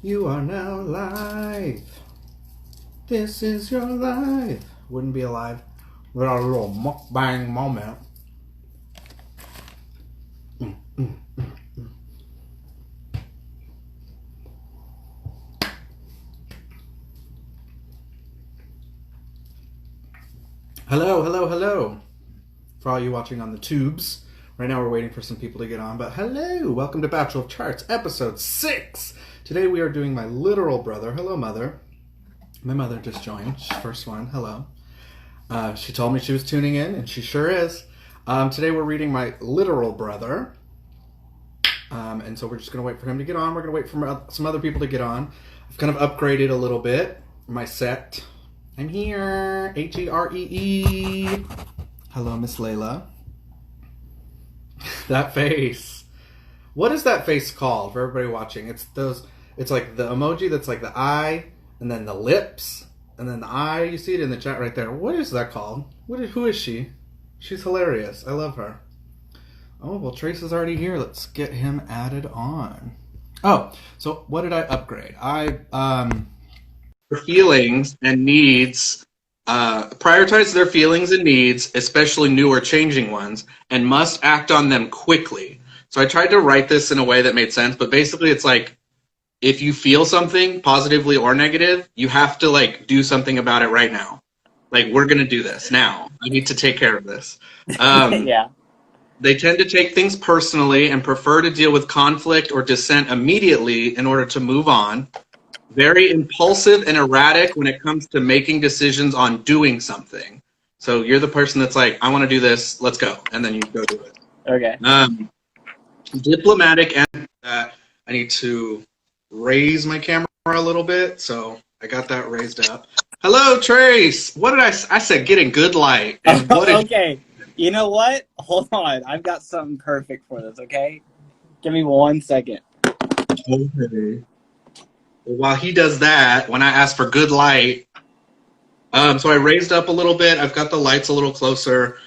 You are now live. This is your life. Wouldn't be alive without a little mukbang moment. Hello, hello, hello. For all you watching on the tubes. Right now we're waiting for some people to get on, but hello! Welcome to Bachelor of Charts, episode 6! Today we are doing my literal brother. Hello, mother. My mother just joined. First one. Hello. She told me she was tuning in, and she sure is. Today we're reading my literal brother. And so we're just going to wait for him to get on. We're going to wait for some other people to get on. I've kind of upgraded a little bit. My set. I'm here. H-E-R-E-E. Hello, Miss Layla. That face. What is that face called for everybody watching? It's like the emoji that's like the eye, and then the lips, and then the eye. You see it in the chat right there. What is that called? Who is she? She's hilarious. I love her. Oh, well, Trace is already here. Let's get him added on. Oh, so what did I upgrade? Feelings and needs. Prioritize their feelings and needs, especially new or changing ones, and must act on them quickly. So I tried to write this in a way that made sense, but basically it's like, if you feel something, positively or negative, you have to like do something about it right now. Like, we're going to do this now. I need to take care of this. Yeah. They tend to take things personally and prefer to deal with conflict or dissent immediately in order to move on. Very impulsive and erratic when it comes to making decisions on doing something. So you're the person that's like, I want to do this, let's go. And then you go do it. Okay. Diplomatic, and I need to raise my camera a little bit. So I got that raised up. Hello, Trace. What did I said getting good light. And what Okay. You know what? Hold on. I've got something perfect for this, okay? Give me 1 second. Okay. While he does that, when I ask for good light, so I raised up a little bit. I've got the lights a little closer,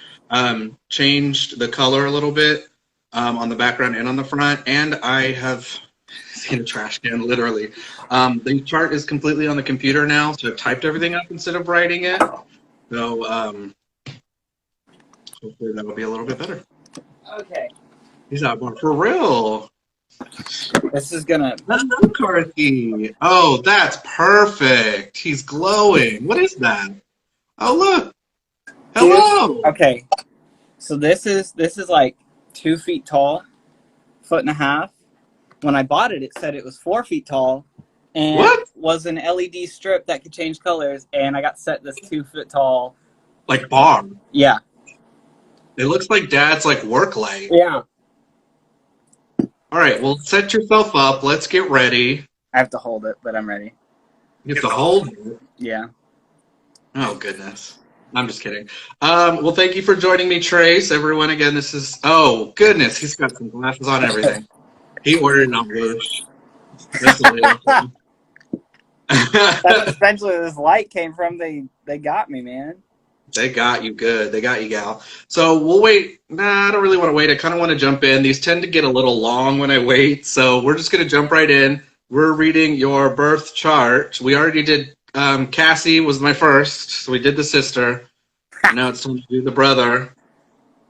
changed the color a little bit on the background and on the front, and I have seen a trash can, literally. The chart is completely on the computer now, so I've typed everything up instead of writing it. So hopefully that will be a little bit better. Okay. He's not born for real. This is gonna... Hello, Karthi. Oh, that's perfect. He's glowing. What is that? Oh, look. Hello. Okay. So this is like 2 feet tall, 1.5 feet. When I bought it, it said it was 4 feet tall, and What? was an LED strip that could change colors. And I got set this 2 foot tall. Like bar. Yeah. It looks like Dad's like work light. Yeah. All right, well, set yourself up. Let's get ready. I have to hold it, but I'm ready. You have to hold it. Yeah. Oh, goodness. I'm just kidding. Well, thank you for joining me, Trace. Everyone, again, this is... Oh, goodness. He's got some glasses on and everything. He ordered it on Wish. That's essentially this light came from. They got me, man. They got you good. They got you, gal. So we'll wait. Nah, I don't really want to wait. I kind of want to jump in. These tend to get a little long when I wait, so we're just going to jump right in. We're reading your birth chart. We already did... Cassie was my first, so we did the sister. Now it's time to do the brother.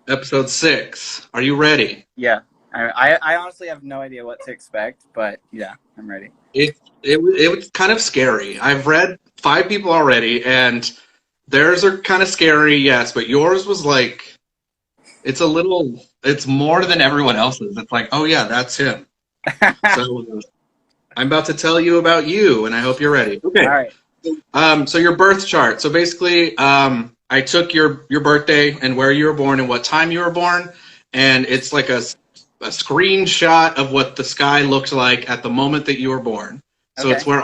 Episode 6. Are you ready? Yeah. I honestly have no idea what to expect, but yeah, I'm ready. It was kind of scary. I've read 5 people already, and theirs are kind of scary, yes, but yours was like, it's more than everyone else's. It's like, oh yeah, that's him. So I'm about to tell you about you, and I hope you're ready. Okay. All right. So your birth chart. So basically, I took your birthday and where you were born and what time you were born, and it's like a screenshot of what the sky looked like at the moment that you were born. So Okay. It's where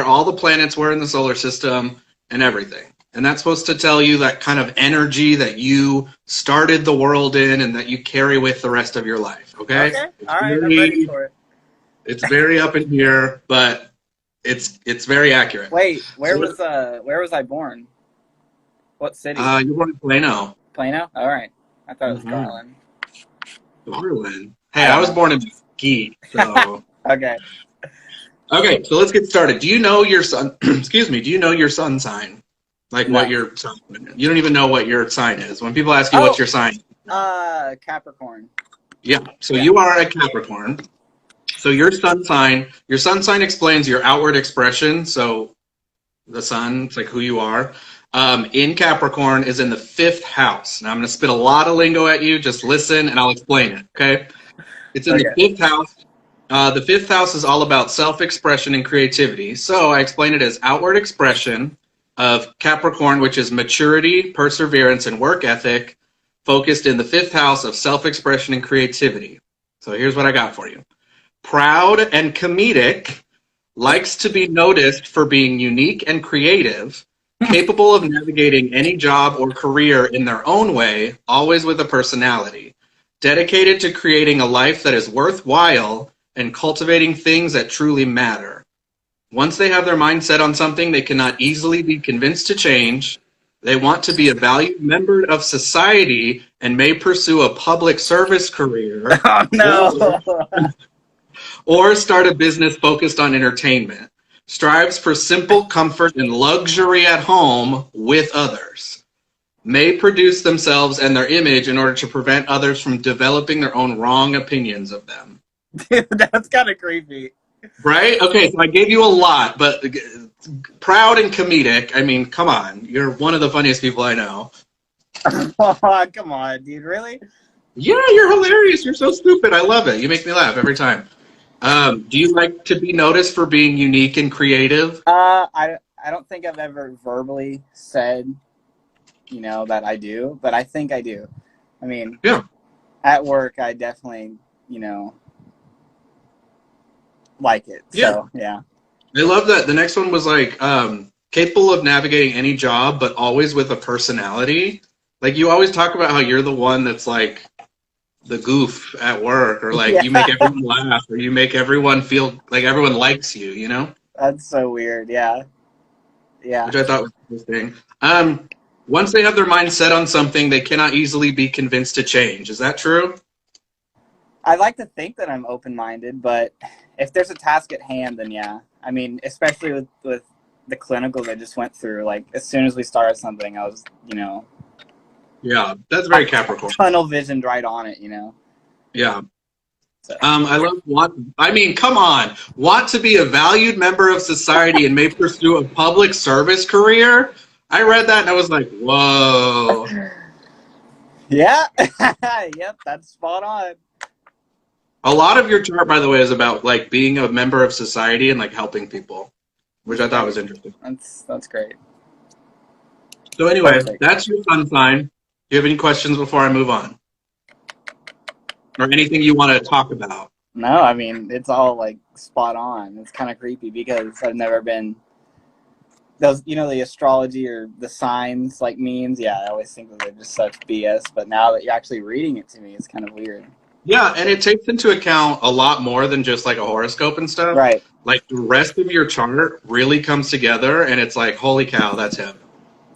all the planets were in the solar system and everything. And that's supposed to tell you that kind of energy that you started the world in and that you carry with the rest of your life. Okay? Okay. All right. I'm ready for it. It's very up in here, but it's very accurate. Wait, where was I born? What city? You were born in Plano. Plano? All right. I thought it was Garland. Garland. Hey, I was born in Mesquite, so... Okay. Okay, so let's get started. Do you know your sun? Excuse me. Do you know your sun sign? Like No. what your sun? You don't even know what your sign is. When people ask you what's your sign, Capricorn. yeah. So you are a Capricorn. So your sun sign explains your outward expression. So the sun, it's like who you are. In Capricorn is in the 5th house. Now I'm going to spit a lot of lingo at you. Just listen, and I'll explain it. Okay. It's in the 5th house. The 5th house is all about self-expression and creativity. So I explain it as outward expression of Capricorn, which is maturity, perseverance, and work ethic, focused in the 5th house of self-expression and creativity. So here's what I got for you. Proud and comedic, likes to be noticed for being unique and creative, capable of navigating any job or career in their own way, always with a personality, dedicated to creating a life that is worthwhile and cultivating things that truly matter. Once they have their mind set on something, they cannot easily be convinced to change. They want to be a valued member of society and may pursue a public service career. Oh, no. Or start a business focused on entertainment. Strives for simple comfort and luxury at home with others. May produce themselves and their image in order to prevent others from developing their own wrong opinions of them. Dude, that's kind of creepy. Right? Okay, so I gave you a lot, but proud and comedic, I mean, come on. You're one of the funniest people I know. Oh, come on, dude, really? Yeah, you're hilarious. You're so stupid. I love it. You make me laugh every time. Do you like to be noticed for being unique and creative? I don't think I've ever verbally said, that I do, but I think I do. I mean, yeah. At work, I definitely, like it. So, yeah. I love that. The next one was like, capable of navigating any job, but always with a personality. Like you always talk about how you're the one that's like the goof at work, or like you make everyone laugh, or you make everyone feel like everyone likes you, you know? That's so weird. Yeah. Yeah. Which I thought was interesting. Once they have their mind set on something, they cannot easily be convinced to change. Is that true? I like to think that I'm open-minded, but if there's a task at hand, then yeah. I mean, especially with the clinicals I just went through, like as soon as we started something, I was, Yeah, that's very Capricorn. Tunnel visioned right on it, Yeah. So. I love come on. Want to be a valued member of society and may pursue a public service career? I read that and I was like, whoa. Yeah. Yep, that's spot on. A lot of your chart, by the way, is about like being a member of society and like helping people, which I thought was interesting. That's great. So anyway, that's your sun sign. Do you have any questions before I move on? Or anything you want to talk about? No, I mean, it's all like spot on. It's kind of creepy because I've never been those, the astrology or the signs like memes. Yeah, I always think that they're just such BS. But now that you're actually reading it to me, it's kind of weird. Yeah, and it takes into account a lot more than just like a horoscope and stuff. Right. Like the rest of your chart really comes together, and it's like, holy cow, that's him.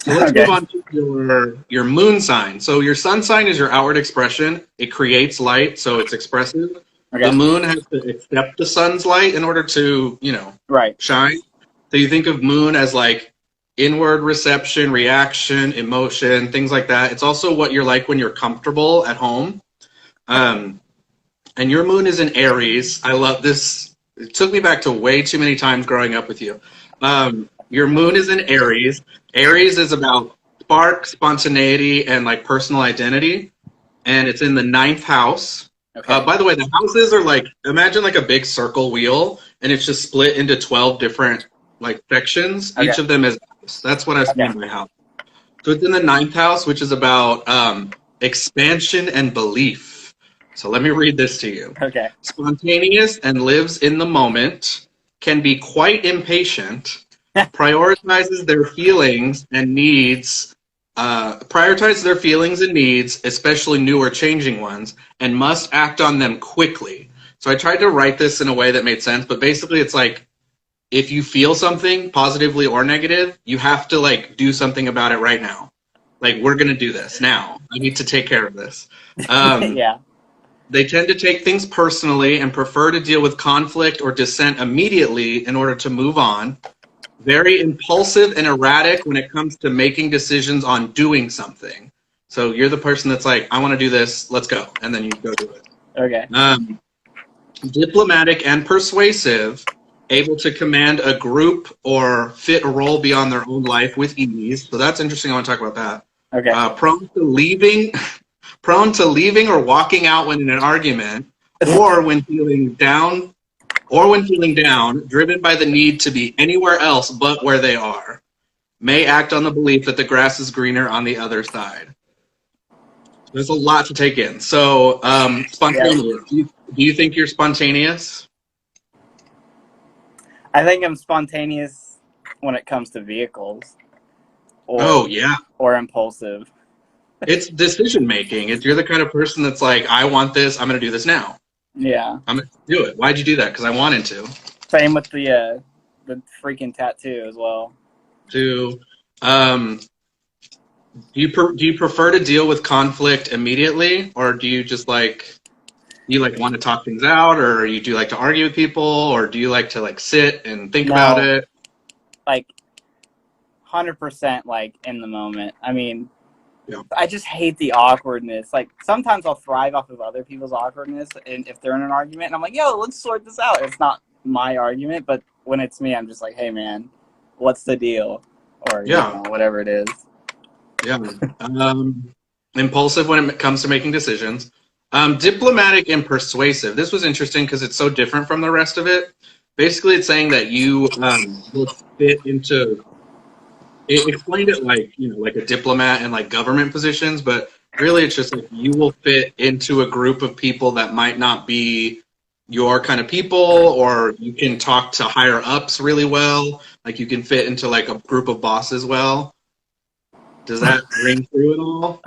So let's move on to your moon sign. So your sun sign is your outward expression. It creates light, so it's expressive. Okay. The moon has to accept the sun's light in order to, shine. So you think of moon as like inward reception, reaction, emotion, things like that. It's also what you're like when you're comfortable at home. And your moon is in Aries. I love this. It took me back to way too many times growing up with you. Your moon is in Aries. Aries is about spark, spontaneity, and like personal identity. And it's in the 9th house. Okay. By the way, the houses are like, imagine like a big circle wheel, and it's just split into 12 different like sections. Okay. Each of them is, that's what I mean by house. So it's in the 9th house, which is about expansion and belief. So let me read this to you. Okay. Spontaneous and lives in the moment, can be quite impatient, prioritizes their feelings and needs, especially new or changing ones, and must act on them quickly. So I tried to write this in a way that made sense, but basically it's like, if you feel something positively or negative, you have to like do something about it right now. Like, we're going to do this now. I need to take care of this. Yeah. They tend to take things personally and prefer to deal with conflict or dissent immediately in order to move on. Very impulsive and erratic when it comes to making decisions on doing something. So you're the person that's like, I want to do this, let's go. And then you go do it. Okay. Diplomatic and persuasive, able to command a group or fit a role beyond their own life with ease. So that's interesting. I want to talk about that. Okay. Prone to leaving or walking out when in an argument, or when feeling down, driven by the need to be anywhere else but where they are. May act on the belief that the grass is greener on the other side. There's a lot to take in. So, spontaneous. Yeah. Do you think you're spontaneous? I think I'm spontaneous when it comes to vehicles. Or impulsive. It's decision making. You're the kind of person that's like, I want this, I'm going to do this now. Yeah. I'm going to do it. Why'd you do that? Because I wanted to. Same with the freaking tattoo as well. Do you prefer to deal with conflict immediately, or do you just want to talk things out, or do you like to argue with people, or do you like to sit and think about it? 100% in the moment. I mean, yeah. I just hate the awkwardness. Sometimes I'll thrive off of other people's awkwardness, and if they're in an argument, and I'm like, yo, let's sort this out. It's not my argument, but when it's me, I'm just like, hey, man, what's the deal? Or whatever it is. Yeah. Impulsive when it comes to making decisions. Diplomatic and persuasive. This was interesting because it's so different from the rest of it. Basically, it's saying that you will fit into. It explained it like a diplomat and government positions, but really it's just you will fit into a group of people that might not be your kind of people, or you can talk to higher ups really well. You can fit into a group of bosses well. Does that ring through at all?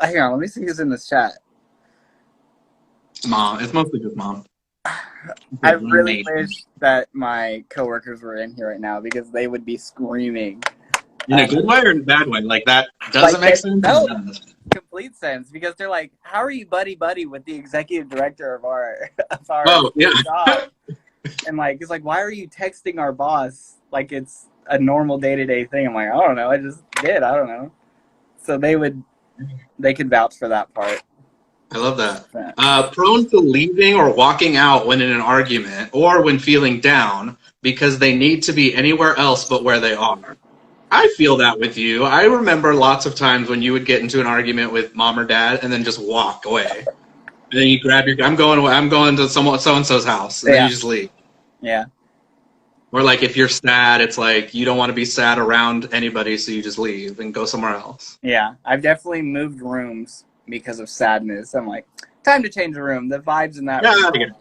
Hang on, let me see who's in this chat. Mom. It's mostly just mom. I really wish that my coworkers were in here right now because they would be screaming. In a good way or in a bad way? That doesn't make sense? No, complete sense. Because they're like, how are you buddy-buddy with the executive director of our job? And it's why are you texting our boss like it's a normal day-to-day thing? I'm like, I don't know. I just did. I don't know. So they could vouch for that part. I love that. Prone to leaving or walking out when in an argument or when feeling down because they need to be anywhere else but where they are. I feel that with you. I remember lots of times when you would get into an argument with mom or dad and then just walk away. And then you grab I'm going to so-and-so's house. And then you just leave. Yeah. Or if you're sad, it's you don't want to be sad around anybody, so you just leave and go somewhere else. Yeah. I've definitely moved rooms because of sadness. I'm like, time to change the room. The vibes in that room.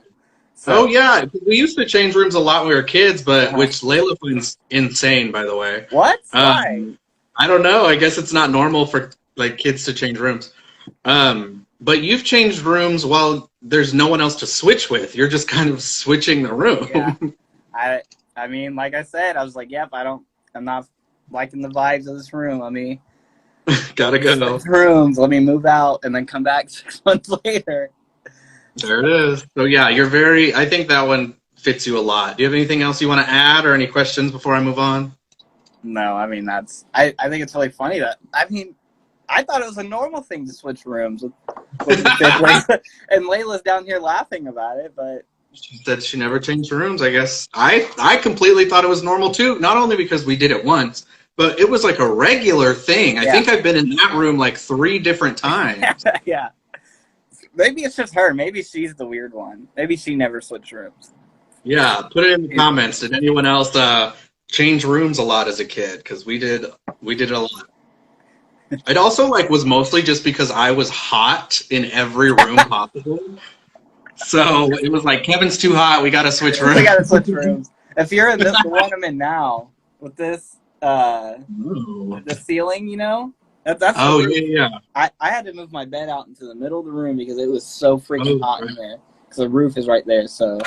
So, we used to change rooms a lot when we were kids, but which Layla finds insane, by the way. What? Why? I don't know. I guess it's not normal for kids to change rooms. But you've changed rooms while there's no one else to switch with. You're just kind of switching the room. Yeah. I mean, like I said, I was like, yep, I'm not liking the vibes of this room. Let me gotta go. Rooms. Let me move out and then come back 6 months later. There it is. So I think that one fits you a lot. Do you have anything else you want to add or any questions before I move on? No, I mean, I think it's really funny I thought it was a normal thing to switch rooms with the kids. And Layla's down here laughing about it, but she said she never changed rooms, I guess. I completely thought it was normal too, not only because we did it once, but it was a regular thing. I think I've been in that room 3 different times. Yeah. Maybe it's just her. Maybe she's the weird one. Maybe she never switched rooms. Yeah, put it in the comments. Did anyone else change rooms a lot as a kid? Because we did it a lot. It also was mostly just because I was hot in every room possible. So it was Kevin's too hot. We got to switch rooms. We got to switch rooms. If you're in the one I'm in now with this, the ceiling, That's yeah. I had to move my bed out into the middle of the room because it was so freaking hot in there. Because the roof is right there. So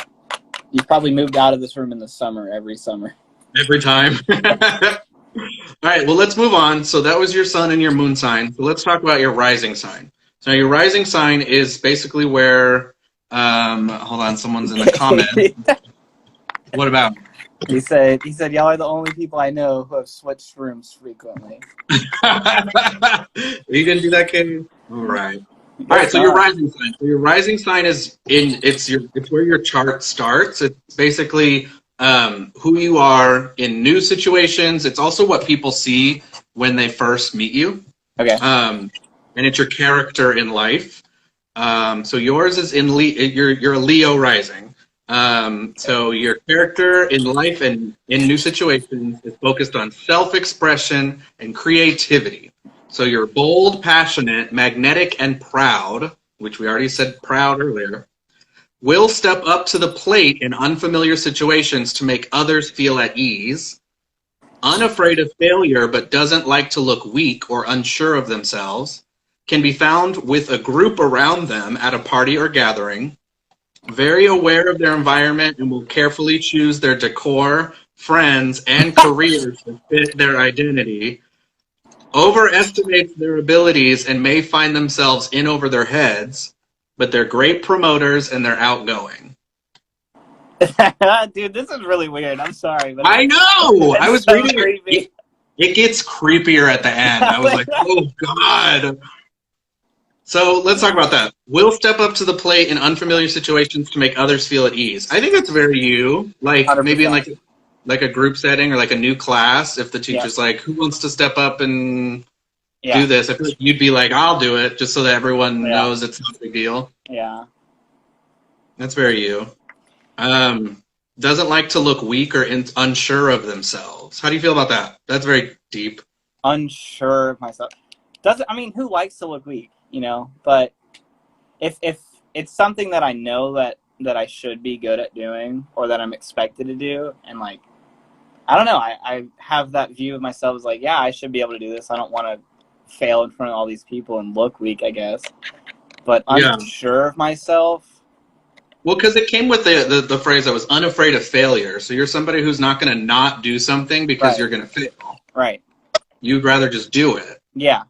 you probably moved out of this room in the summer, every summer. Every time. All right, well, let's move on. So that was your sun and your moon sign. So let's talk about your rising sign. So your rising sign is basically where, hold on, someone's in the comments. What about? He said y'all are the only people I know who have switched rooms frequently. Are you gonna do that, Katie? All right. All right. Guess So your not. rising sign. So your rising sign is it's where your chart starts. It's basically who you are in new situations. It's also what people see when they first meet you. Okay. And it's your character in life. So yours is in you're a Leo rising. So your character in life and in new situations is focused on self-expression and creativity. So you're bold, passionate, magnetic, and proud, which we already said proud earlier. Will step up to the plate in unfamiliar situations to make others feel at ease. Unafraid of failure, but doesn't like to look weak or unsure of themselves. Can be found with a group around them at a party or gathering. Very aware of their environment and will carefully choose their decor, friends, and careers to fit their identity. Overestimates their abilities and may find themselves in over their heads, but they're great promoters and they're outgoing. Dude, this is really weird. I'm sorry, but I know. I was so reading it. It gets creepier at the end. I was like, oh God. So let's talk about that. Will step up to the plate in unfamiliar situations to make others feel at ease. I think that's very you. Like 100%. maybe in like a group setting or like a new class, if the teacher's like, who wants to step up and do this? I feel like you'd be like, I'll do it, just so that everyone knows it's not a big deal. Yeah. That's very you. Doesn't like to look weak or unsure of themselves. How do you feel about that? That's very deep. Unsure of myself. Who likes to look weak? You know, but if it's something that I know that I should be good at doing or that I'm expected to do, and like, I don't know, I have that view of myself as like, yeah, I should be able to do this. I don't want to fail in front of all these people and look weak, I guess. But unsure of myself. Well, because it came with the phrase I was unafraid of failure. So you're somebody who's not going to not do something because you're going to fail. Right. You'd rather just do it. Yeah.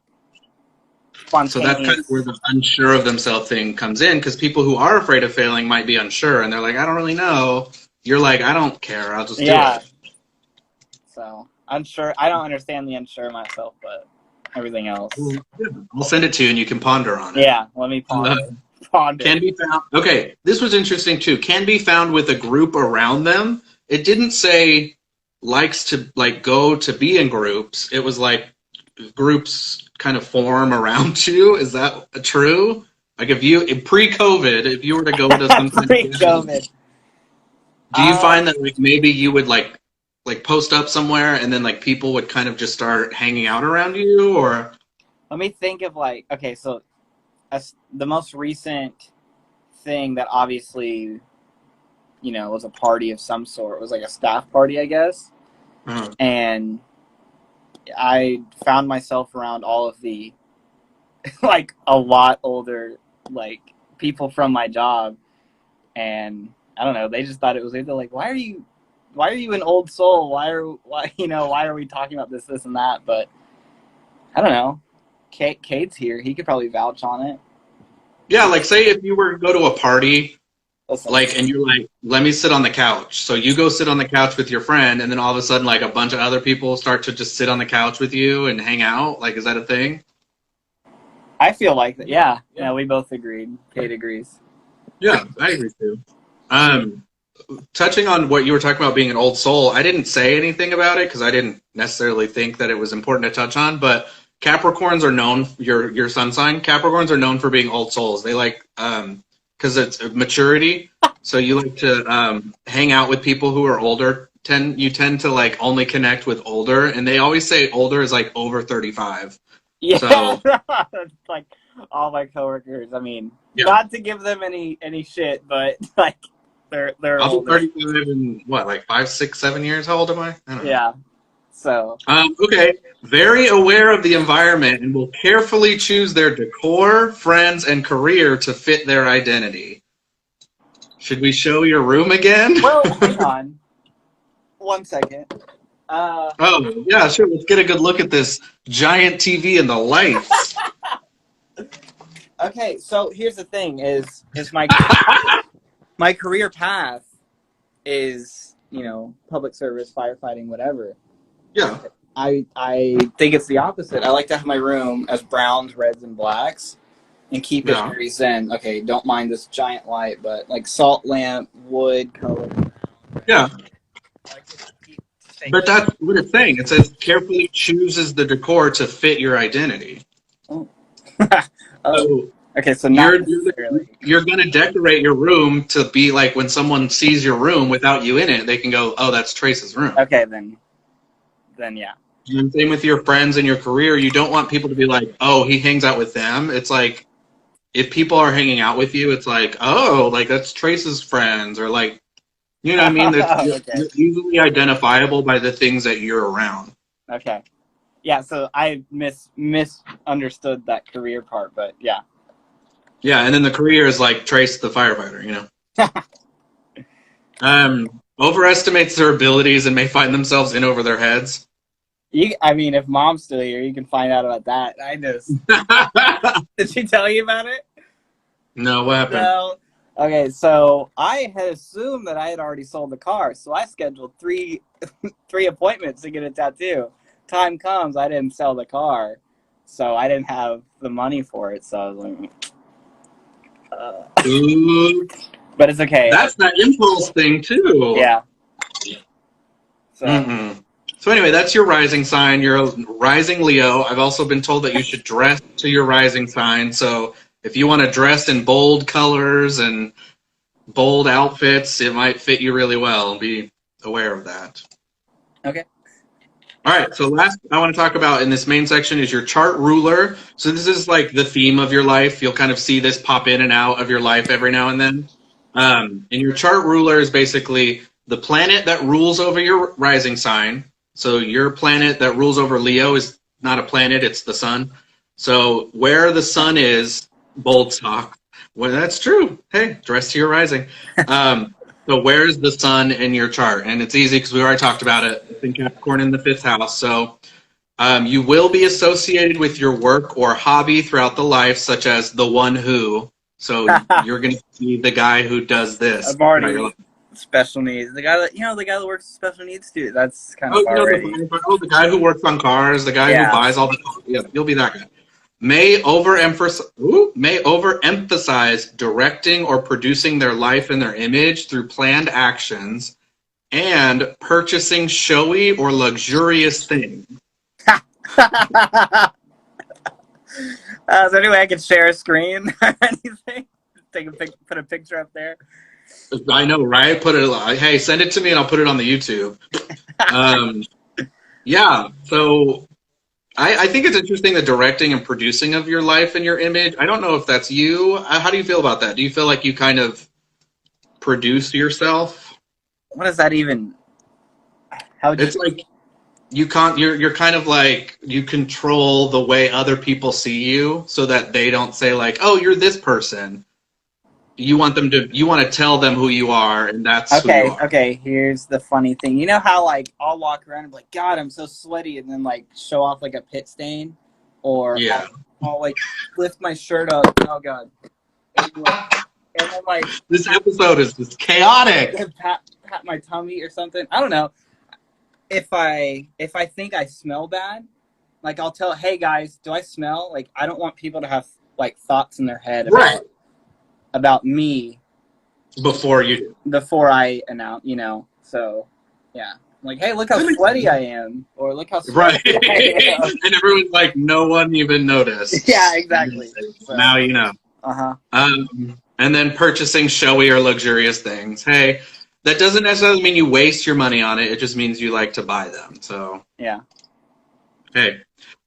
So that's kind of where the unsure of themselves thing comes in, because people who are afraid of failing might be unsure, and they're like, I don't really know. You're like, I don't care. I'll just do it. So unsure. I don't understand the unsure myself, but everything else. I'll send it to you, and you can ponder on it. Yeah, let me ponder. Can be found. Okay, this was interesting too. Can be found with a group around them. It didn't say likes to go to be in groups. It was like groups kind of form around you. Is that true? Like if you pre-COVID, if you were to go to something pre-COVID, do you find that like maybe you would like post up somewhere and then like people would kind of just start hanging out around you? Or let me think of like, okay, so the most recent thing that obviously, you know, was a party of some sort. It was like a staff party, I guess. And I found myself around all of the, like, a lot older, like, people from my job. And I don't know, they just thought it was either like, why are you an old soul? Why are we talking about this and that? But I don't know. Cade's here. He could probably vouch on it. Yeah, like say if you were to go to a party, like, and you're like, let me sit on the couch. So you go sit on the couch with your friend, and then all of a sudden, like, a bunch of other people start to just sit on the couch with you and hang out. Like, is that a thing? I feel like that. Yeah, we both agreed. Cade agrees. Yeah, I agree too. Touching on what you were talking about being an old soul, I didn't say anything about it because I didn't necessarily think that it was important to touch on, but Capricorns are known, your sun sign, Capricorns are known for being old souls. They like, because it's maturity, so you like to hang out with people who are older. You tend to like only connect with older, and they always say older is like over 35. Yeah, so, like all my coworkers. I mean, not to give them any shit, but like they're I'll older. be 35 in what, like 5, 6, 7 years? How old am I don't know. Yeah. So. Okay. Very aware of the environment and will carefully choose their decor, friends, and career to fit their identity. Should we show your room again? Well, hang on. 1 second. Oh, yeah, sure. Let's get a good look at this giant TV and the lights. Okay, so here's the thing: is my my career path is public service, firefighting, whatever. Yeah. I think it's the opposite. I like to have my room as browns, reds, and blacks, and keep it Yeah. very zen. Okay, don't mind this giant light, but like salt lamp, wood color. Yeah. I like to stay. But that's what it's saying. It says carefully chooses the decor to fit your identity. Oh. So Okay, so not necessarily. you're going to decorate your room to be like when someone sees your room without you in it, they can go, oh, that's Trace's room. Okay, then yeah. And same with your friends and your career. You don't want people to be like, oh, he hangs out with them. It's like, if people are hanging out with you, it's like, oh, like that's Trace's friends, or like, you know what I mean? You're easily identifiable by the things that you're around. Okay. Yeah, so I misunderstood that career part, but yeah. Yeah, and then the career is like Trace the firefighter, overestimates their abilities and may find themselves in over their heads. I mean, if Mom's still here, you can find out about that. I just... Did she tell you about it? No, what happened? No. Okay, so I had assumed that I had already sold the car, so I scheduled three appointments to get a tattoo. Time comes, I didn't sell the car, so I didn't have the money for it, so I was like... But it's okay. That's that impulse thing, too. Yeah. So... So anyway, that's your rising sign. You're a rising Leo. I've also been told that you should dress to your rising sign. So if you want to dress in bold colors and bold outfits, it might fit you really well. Be aware of that. Okay. All right. So last I want to talk about in this main section is your chart ruler. So this is like the theme of your life. You'll kind of see this pop in and out of your life every now and then. And your chart ruler is basically the planet that rules over your rising sign. So your planet that rules over Leo is not a planet, it's the sun. So where the sun is, bold stock. Well, that's true. Hey, dress to your rising. So where's the sun in your chart? And it's easy because we already talked about it. It's in Capricorn in the 5th house. So you will be associated with your work or hobby throughout the life, such as the one who. So you're going to be the guy who does this. I've already... Special needs. The guy that works with special needs students. That's kind of already. The guy who works on cars, the guy who buys all the. Yeah, you'll be that guy. May overemphasize directing or producing their life and their image through planned actions, and purchasing showy or luxurious things. Is there any way I can share a screen or anything? Put a picture up there. I know, right? Hey, send it to me and I'll put it on the YouTube. Yeah, so I think it's interesting, the directing and producing of your life and your image. I don't know if that's you. How do you feel about that? Do you feel like you kind of produce yourself? What does that even... It's like you're kind of like you control the way other people see you so that they don't say like, oh, you're this person. You want to tell them who you are, and that's who you are. Okay, here's the funny thing. You know how, like, I'll walk around and be like, God, I'm so sweaty, and then, like, show off, like, a pit stain? Or I'll like, lift my shirt up. Oh, God. And then, like... This episode is just chaotic. Pat my tummy or something. I don't know. If I think I smell bad, like, I'll tell, hey, guys, do I smell? Like, I don't want people to have, like, thoughts in their head about me before I announce, so yeah, like, hey, look how sweaty I am, or look how sweaty I am. And everyone's like, no one even noticed. Yeah, exactly. So, now you know. And then purchasing showy or luxurious things. Hey, that doesn't necessarily mean you waste your money on it. It just means you like to buy them. So yeah. Okay.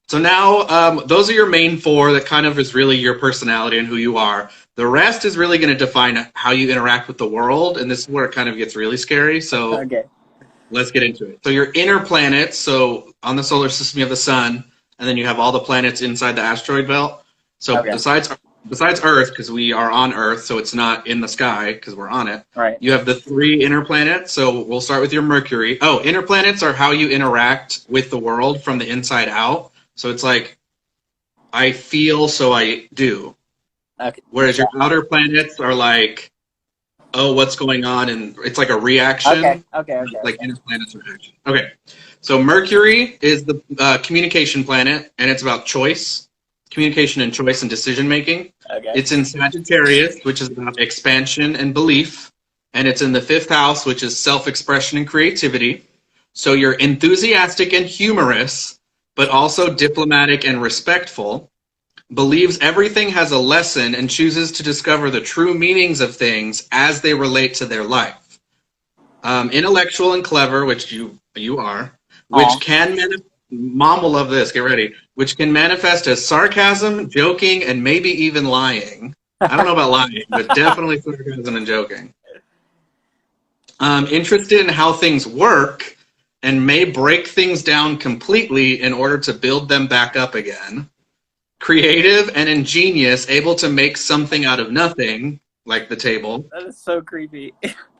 So now those are your main 4. That kind of is really your personality and who you are. The rest is really going to define how you interact with the world, and this is where it kind of gets really scary. So let's get into it. So your inner planets, so on the solar system you have the sun, and then you have all the planets inside the asteroid belt. So besides Earth, because we are on Earth, so it's not in the sky because we're on it. Right. You have the 3 inner planets. So we'll start with your Mercury. Oh, inner planets are how you interact with the world from the inside out. So it's like, I feel, so I do. Okay. Whereas your outer planets are like, oh, what's going on? And it's like a reaction. Okay. Like inner planets are action. Okay. So Mercury is the communication planet, and it's about choice, communication and choice and decision making. Okay. It's in Sagittarius, which is about expansion and belief, and it's in the 5th house, which is self-expression and creativity. So you're enthusiastic and humorous, but also diplomatic and respectful. Believes everything has a lesson and chooses to discover the true meanings of things as they relate to their life. Intellectual and clever, which you are, which can Mom will love this. Get ready. Which can manifest as sarcasm, joking, and maybe even lying. I don't know about lying, but definitely sarcasm and joking. Interested in how things work and may break things down completely in order to build them back up again. Creative and ingenious, able to make something out of nothing, like the table. That is so creepy.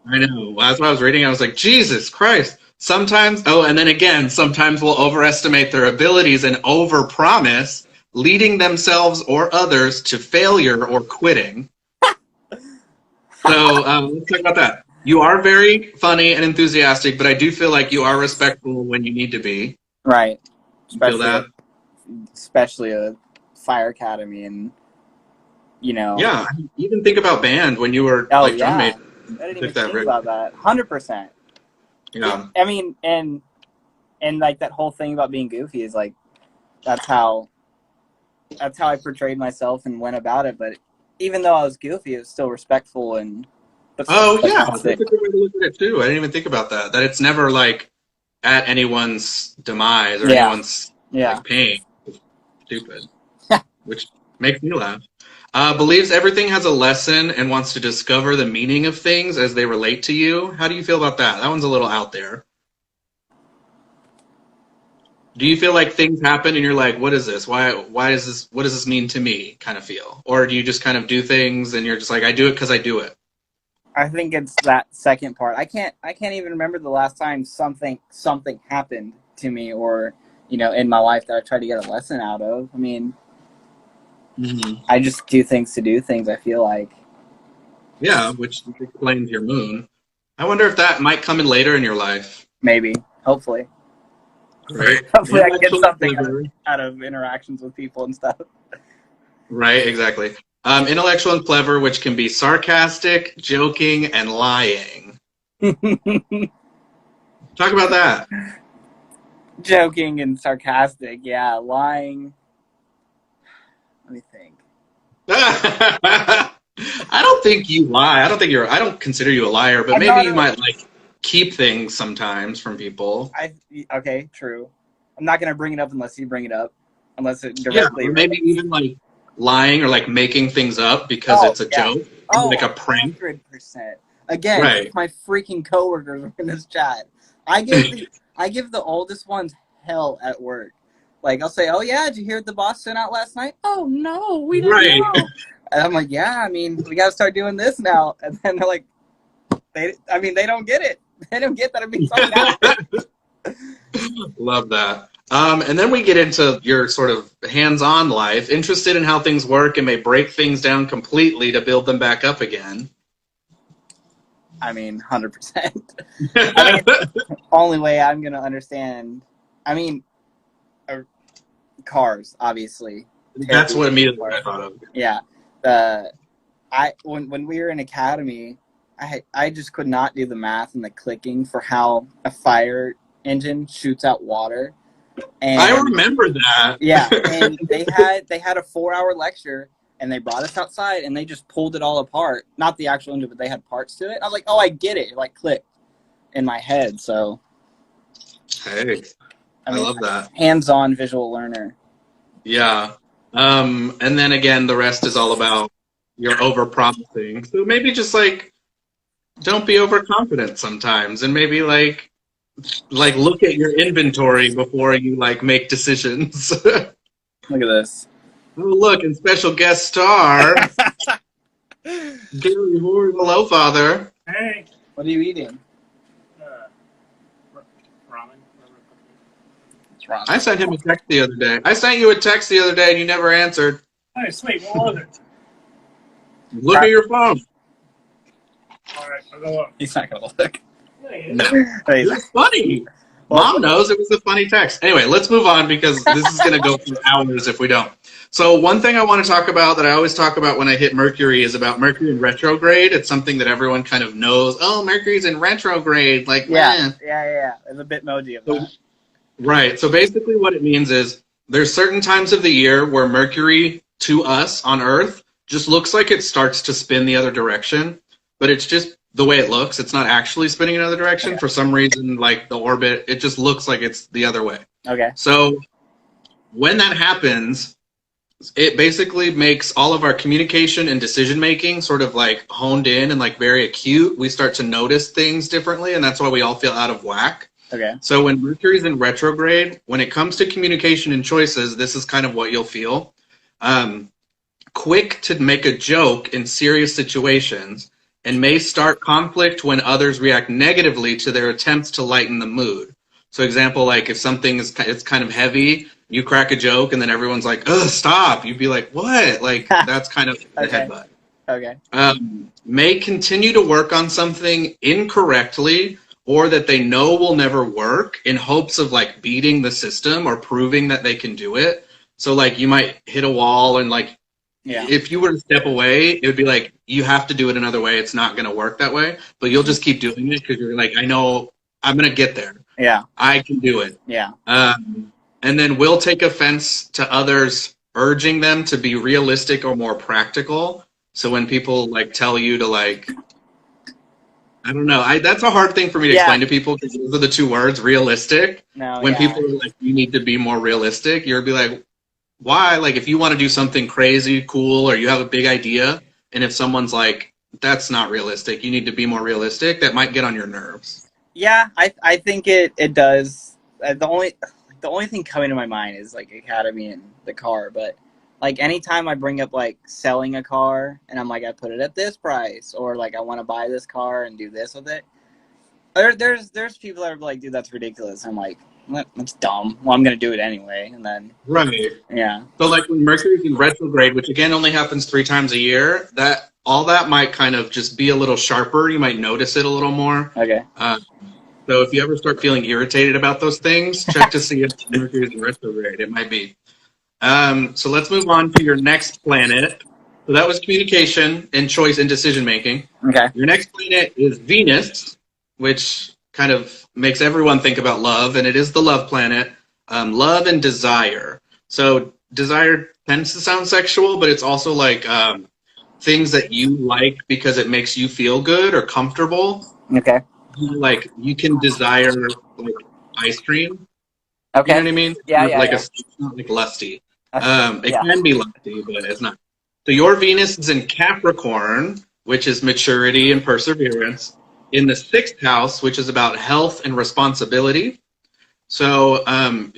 I know. That's what I was reading. I was like, Jesus Christ. Sometimes, and then again, sometimes we'll overestimate their abilities and overpromise, leading themselves or others to failure or quitting. So let's talk about that. You are very funny and enthusiastic, but I do feel like you are respectful when you need to be. Right. Feel that? Especially a fire academy and, Yeah, even think about band when you were drum major. I didn't even think about that. 100%. Yeah. I mean, and like that whole thing about being goofy is like, that's how I portrayed myself and went about it. But even though I was goofy, it was still respectful and. Yeah, that's a good way to look at it too. I didn't even think about that. That it's never like at anyone's demise or anyone's like, pain. It's stupid, which makes me laugh. Believes everything has a lesson and wants to discover the meaning of things as they relate to you. How do you feel about that? That one's a little out there. Do you feel like things happen and you're like, what is this? Why is this? What does this mean to me? Kind of feel, or do you just kind of do things and you're just like, I do it because I do it? I think it's that second part. I can't even remember the last time something happened to me or in my life that I tried to get a lesson out of. I mean. Mm-hmm. I just do things to do things, I feel like. Yeah, which explains your moon. I wonder if that might come in later in your life. Maybe. Hopefully. Right. Hopefully I get something out of interactions with people and stuff. Right, exactly. Intellectual and clever, which can be sarcastic, joking, and lying. Talk about that. Joking and sarcastic, yeah. Lying. Let me think. I don't think you lie. I don't consider you a liar, but maybe you might like keep things sometimes from people. Okay, true. I'm not gonna bring it up unless you bring it up, unless it directly. Yeah, or maybe even like lying or like making things up because it's a joke, like a prank. 100%. Again, right. My freaking coworkers are in this chat. I give the oldest ones hell at work. Like, I'll say, oh, yeah, did you hear the boss sent out last night? Oh, no, we didn't know. And I'm like, yeah, I mean, we got to start doing this now. And then they're like, they don't get it. They don't get that it means something. Love that. And then we get into your sort of hands-on life, interested in how things work and may break things down completely to build them back up again. I mean, 100%. I mean, only way I'm going to understand, cars, obviously. That's what immediately I thought of. Yeah. When we were in academy, I just could not do the math and the clicking for how a fire engine shoots out water. And I remember that. Yeah, and they had a 4-hour lecture, and they brought us outside, and they just pulled it all apart. Not the actual engine, but they had parts to it. I was like, oh, I get it. It like clicked in my head. So, hey. I love that. Hands-on visual learner. Yeah. And then again, the rest is all about your over-promising. So maybe just like, don't be overconfident sometimes. And maybe like look at your inventory before you like make decisions. Look at this. Oh, look, and special guest star. Gary Hoard, hello, Father. Hey. What are you eating? Ramen. I sent him a text the other day. I sent you a text the other day and you never answered. Oh, sweet. What was it? Look at your phone. All right, I'll go up. He's not gonna look. No. He's It's funny. Mom knows it was a funny text. Anyway, let's move on because this is going to go for hours if we don't. So one thing I want to talk about that I always talk about when I hit Mercury is about Mercury in retrograde. It's something that everyone kind of knows. Oh, Mercury's in retrograde. Like, yeah. There's a Bitmoji of that. Right. So basically what it means is there's certain times of the year where Mercury to us on Earth just looks like it starts to spin the other direction, but it's just the way it looks. It's not actually spinning another direction. For some reason, like the orbit, it just looks like it's the other way. Okay. So when that happens, it basically makes all of our communication and decision making sort of like honed in and like very acute. We start to notice things differently, and that's why we all feel out of whack. Okay. So when Mercury's in retrograde, when it comes to communication and choices, this is kind of what you'll feel. Quick to make a joke in serious situations, and may start conflict when others react negatively to their attempts to lighten the mood. So example, like if something is it's kind of heavy, you crack a joke and then everyone's like, "Ugh, stop." You'd be like, "What?" Like that's kind of the Okay. headbutt. Okay. May continue to work on something incorrectly or that they know will never work in hopes of like beating the system or proving that they can do it. So like you might hit a wall and like Yeah. if you were to step away, it would be like, you have to do it another way. It's not going to work that way. But you'll just keep doing it because you're like, I know I'm going to get there. Yeah. I can do it. Yeah. And then will take offense to others urging them to be realistic or more practical. So when people like tell you to like, I don't know. That's a hard thing for me to explain to people because those are the two words, realistic. No. When people are like, you need to be more realistic, you'll be like, why? Like if you want to do something crazy, cool, or you have a big idea, and if someone's like, that's not realistic, you need to be more realistic, that might get on your nerves. Yeah, I think it does. The only thing coming to my mind is like Academy and the car, but like anytime I bring up like selling a car and I'm like I put it at this price or like I want to buy this car and do this with it, there's people that are like, dude, that's ridiculous. I'm like, that's dumb. Well, I'm gonna do it anyway, and then Right. yeah. So like when Mercury's in retrograde, which again only happens 3 times a year, that all that might kind of just be a little sharper. You might notice it a little more. Okay. So if you ever start feeling irritated about those things, check to see if Mercury's in retrograde. It might be. So let's move on to your next planet. So that was communication and choice and decision making. Okay. Your next planet is Venus, which kind of makes everyone think about love, and it is the love planet. Love and desire. So desire tends to sound sexual, but it's also like things that you like because it makes you feel good or comfortable. Okay. Like you can desire like ice cream. Okay. You know what I mean? Yeah, Like yeah. it's not like lusty. Yeah. It can be lusty, but it's not. So your Venus is in Capricorn, which is maturity and perseverance, in the 6th house, which is about health and responsibility. So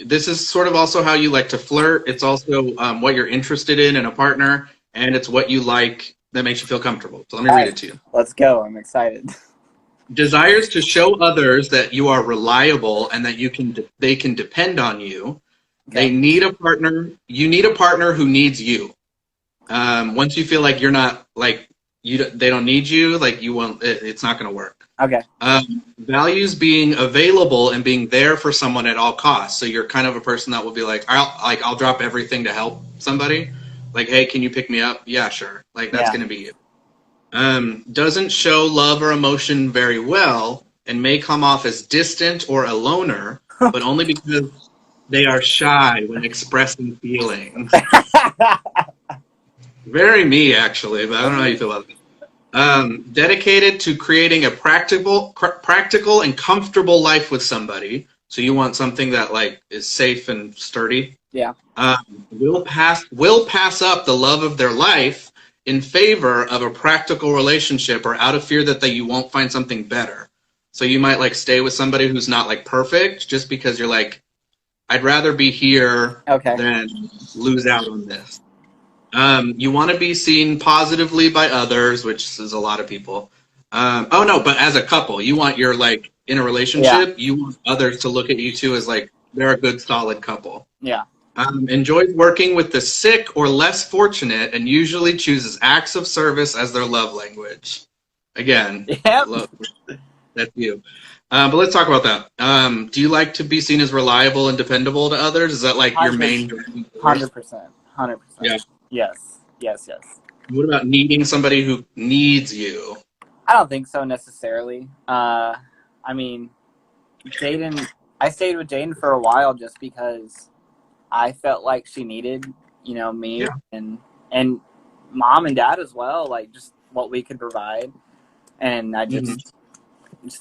this is sort of also how you like to flirt. It's also what you're interested in a partner, and it's what you like that makes you feel comfortable. So let me read it to you. Let's go. I'm excited. Desires to show others that you are reliable and that they can depend on you. Okay. They need a partner. You need a partner who needs you. Once you feel like you're not like they don't need you, like you won't. It's not going to work. Okay. Values being available and being there for someone at all costs. So you're kind of a person that will be like, I'll drop everything to help somebody. Like, hey, can you pick me up? Yeah, sure. Like that's going to be you. Doesn't show love or emotion very well and may come off as distant or a loner, but only because they are shy when expressing feelings. Very me, actually, but I don't know how you feel about it. Dedicated to creating a practical and comfortable life with somebody. So you want something that like is safe and sturdy. Yeah. Will pass up the love of their life in favor of a practical relationship or out of fear that you won't find something better. So you might like stay with somebody who's not like perfect just because you're like, I'd rather be here than lose out on this. You want to be seen positively by others, which is a lot of people. But as a couple, you want your like in a relationship, you want others to look at you too as like they're a good solid couple. Yeah. Enjoys working with the sick or less fortunate and usually chooses acts of service as their love language. Again, Yep. that's you. But let's talk about that. Do you like to be seen as reliable and dependable to others? Is that like your main driving force? 100%. 100%. Yeah. Yes. What about needing somebody who needs you? I don't think so necessarily. I mean, I stayed with Jaden for a while just because I felt like she needed, me and mom and dad as well, like just what we could provide. And I just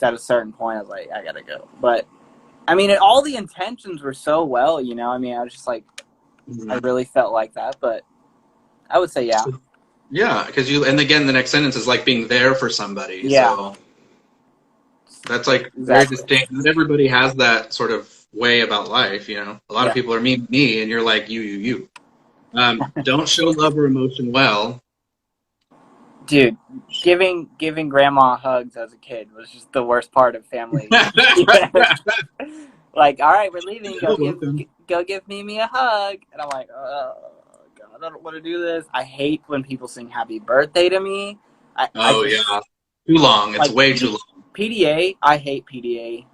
at a certain point, I was like, I gotta go. But I mean, all the intentions were so well, I mean, I was just like, I really felt like that. But I would say, yeah. Yeah, because and again, the next sentence is like being there for somebody. Yeah. So that's like very distinct. Not everybody has that sort of way about life, A lot of people are me, and you're like you. Don't show love or emotion well. Dude, giving grandma hugs as a kid was just the worst part of family. Like, all right, we're leaving. Go give Mimi a hug, and I'm like, oh God, I don't want to do this. I hate when people sing "Happy Birthday" to me. Too long. It's like, way too long. PDA, I hate PDA.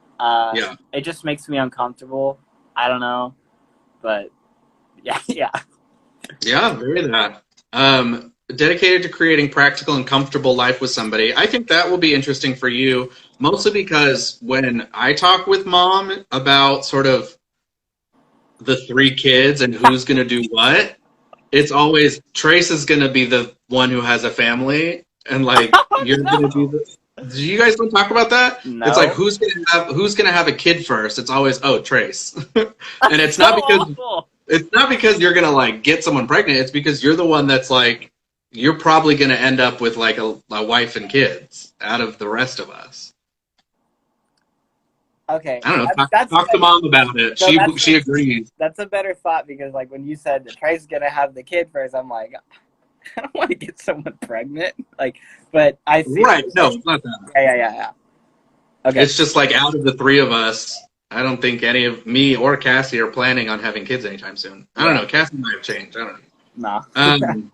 It just makes me uncomfortable. I don't know, but yeah. Yeah, very that. Dedicated to creating practical and comfortable life with somebody. I think that will be interesting for you, mostly because when I talk with mom about sort of the 3 kids and who's going to do what, it's always Trace is going to be the one who has a family, and like you're going to be the. Do you guys don't talk about that? No. It's like who's gonna have a kid first? It's always Trace, and it's not because awful. It's not because you're gonna like get someone pregnant. It's because you're the one that's like you're probably gonna end up with like a wife and kids out of the rest of us. Okay. I don't know. Talk to mom about it. So she agrees. That's a better thought because like when you said that Trace is gonna have the kid first, I'm like, I don't want to get someone pregnant. Like, but I see. Right. No, it's not that. Yeah. Okay. It's just like out of the 3 of us, I don't think any of me or Cassie are planning on having kids anytime soon. I don't know. Cassie might have changed. I don't know. No.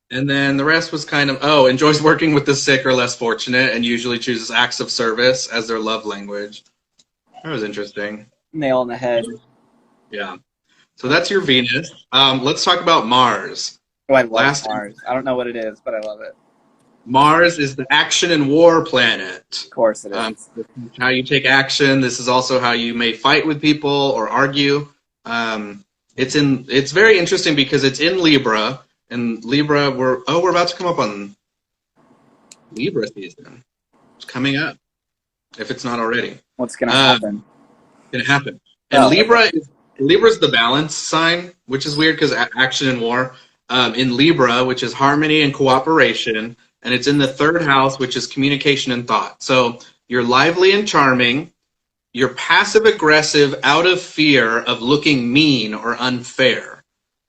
And then the rest was kind of, enjoys working with the sick or less fortunate and usually chooses acts of service as their love language. That was interesting. Nail on the head. Yeah. So that's your Venus. Let's talk about Mars. Oh, I love Mars. I don't know what it is, but I love it. Mars is the action and war planet. Of course it is. This is how you take action. This is also how you may fight with people or argue. It's very interesting because it's in Libra, and Libra we're about to come up on Libra season. It's coming up, if it's not already. What's gonna happen? It's gonna happen. And Libra's the balance sign, which is weird because action and war. In Libra, which is harmony and cooperation, and it's in the 3rd house, which is communication and thought. So you're lively and charming. You're passive-aggressive out of fear of looking mean or unfair.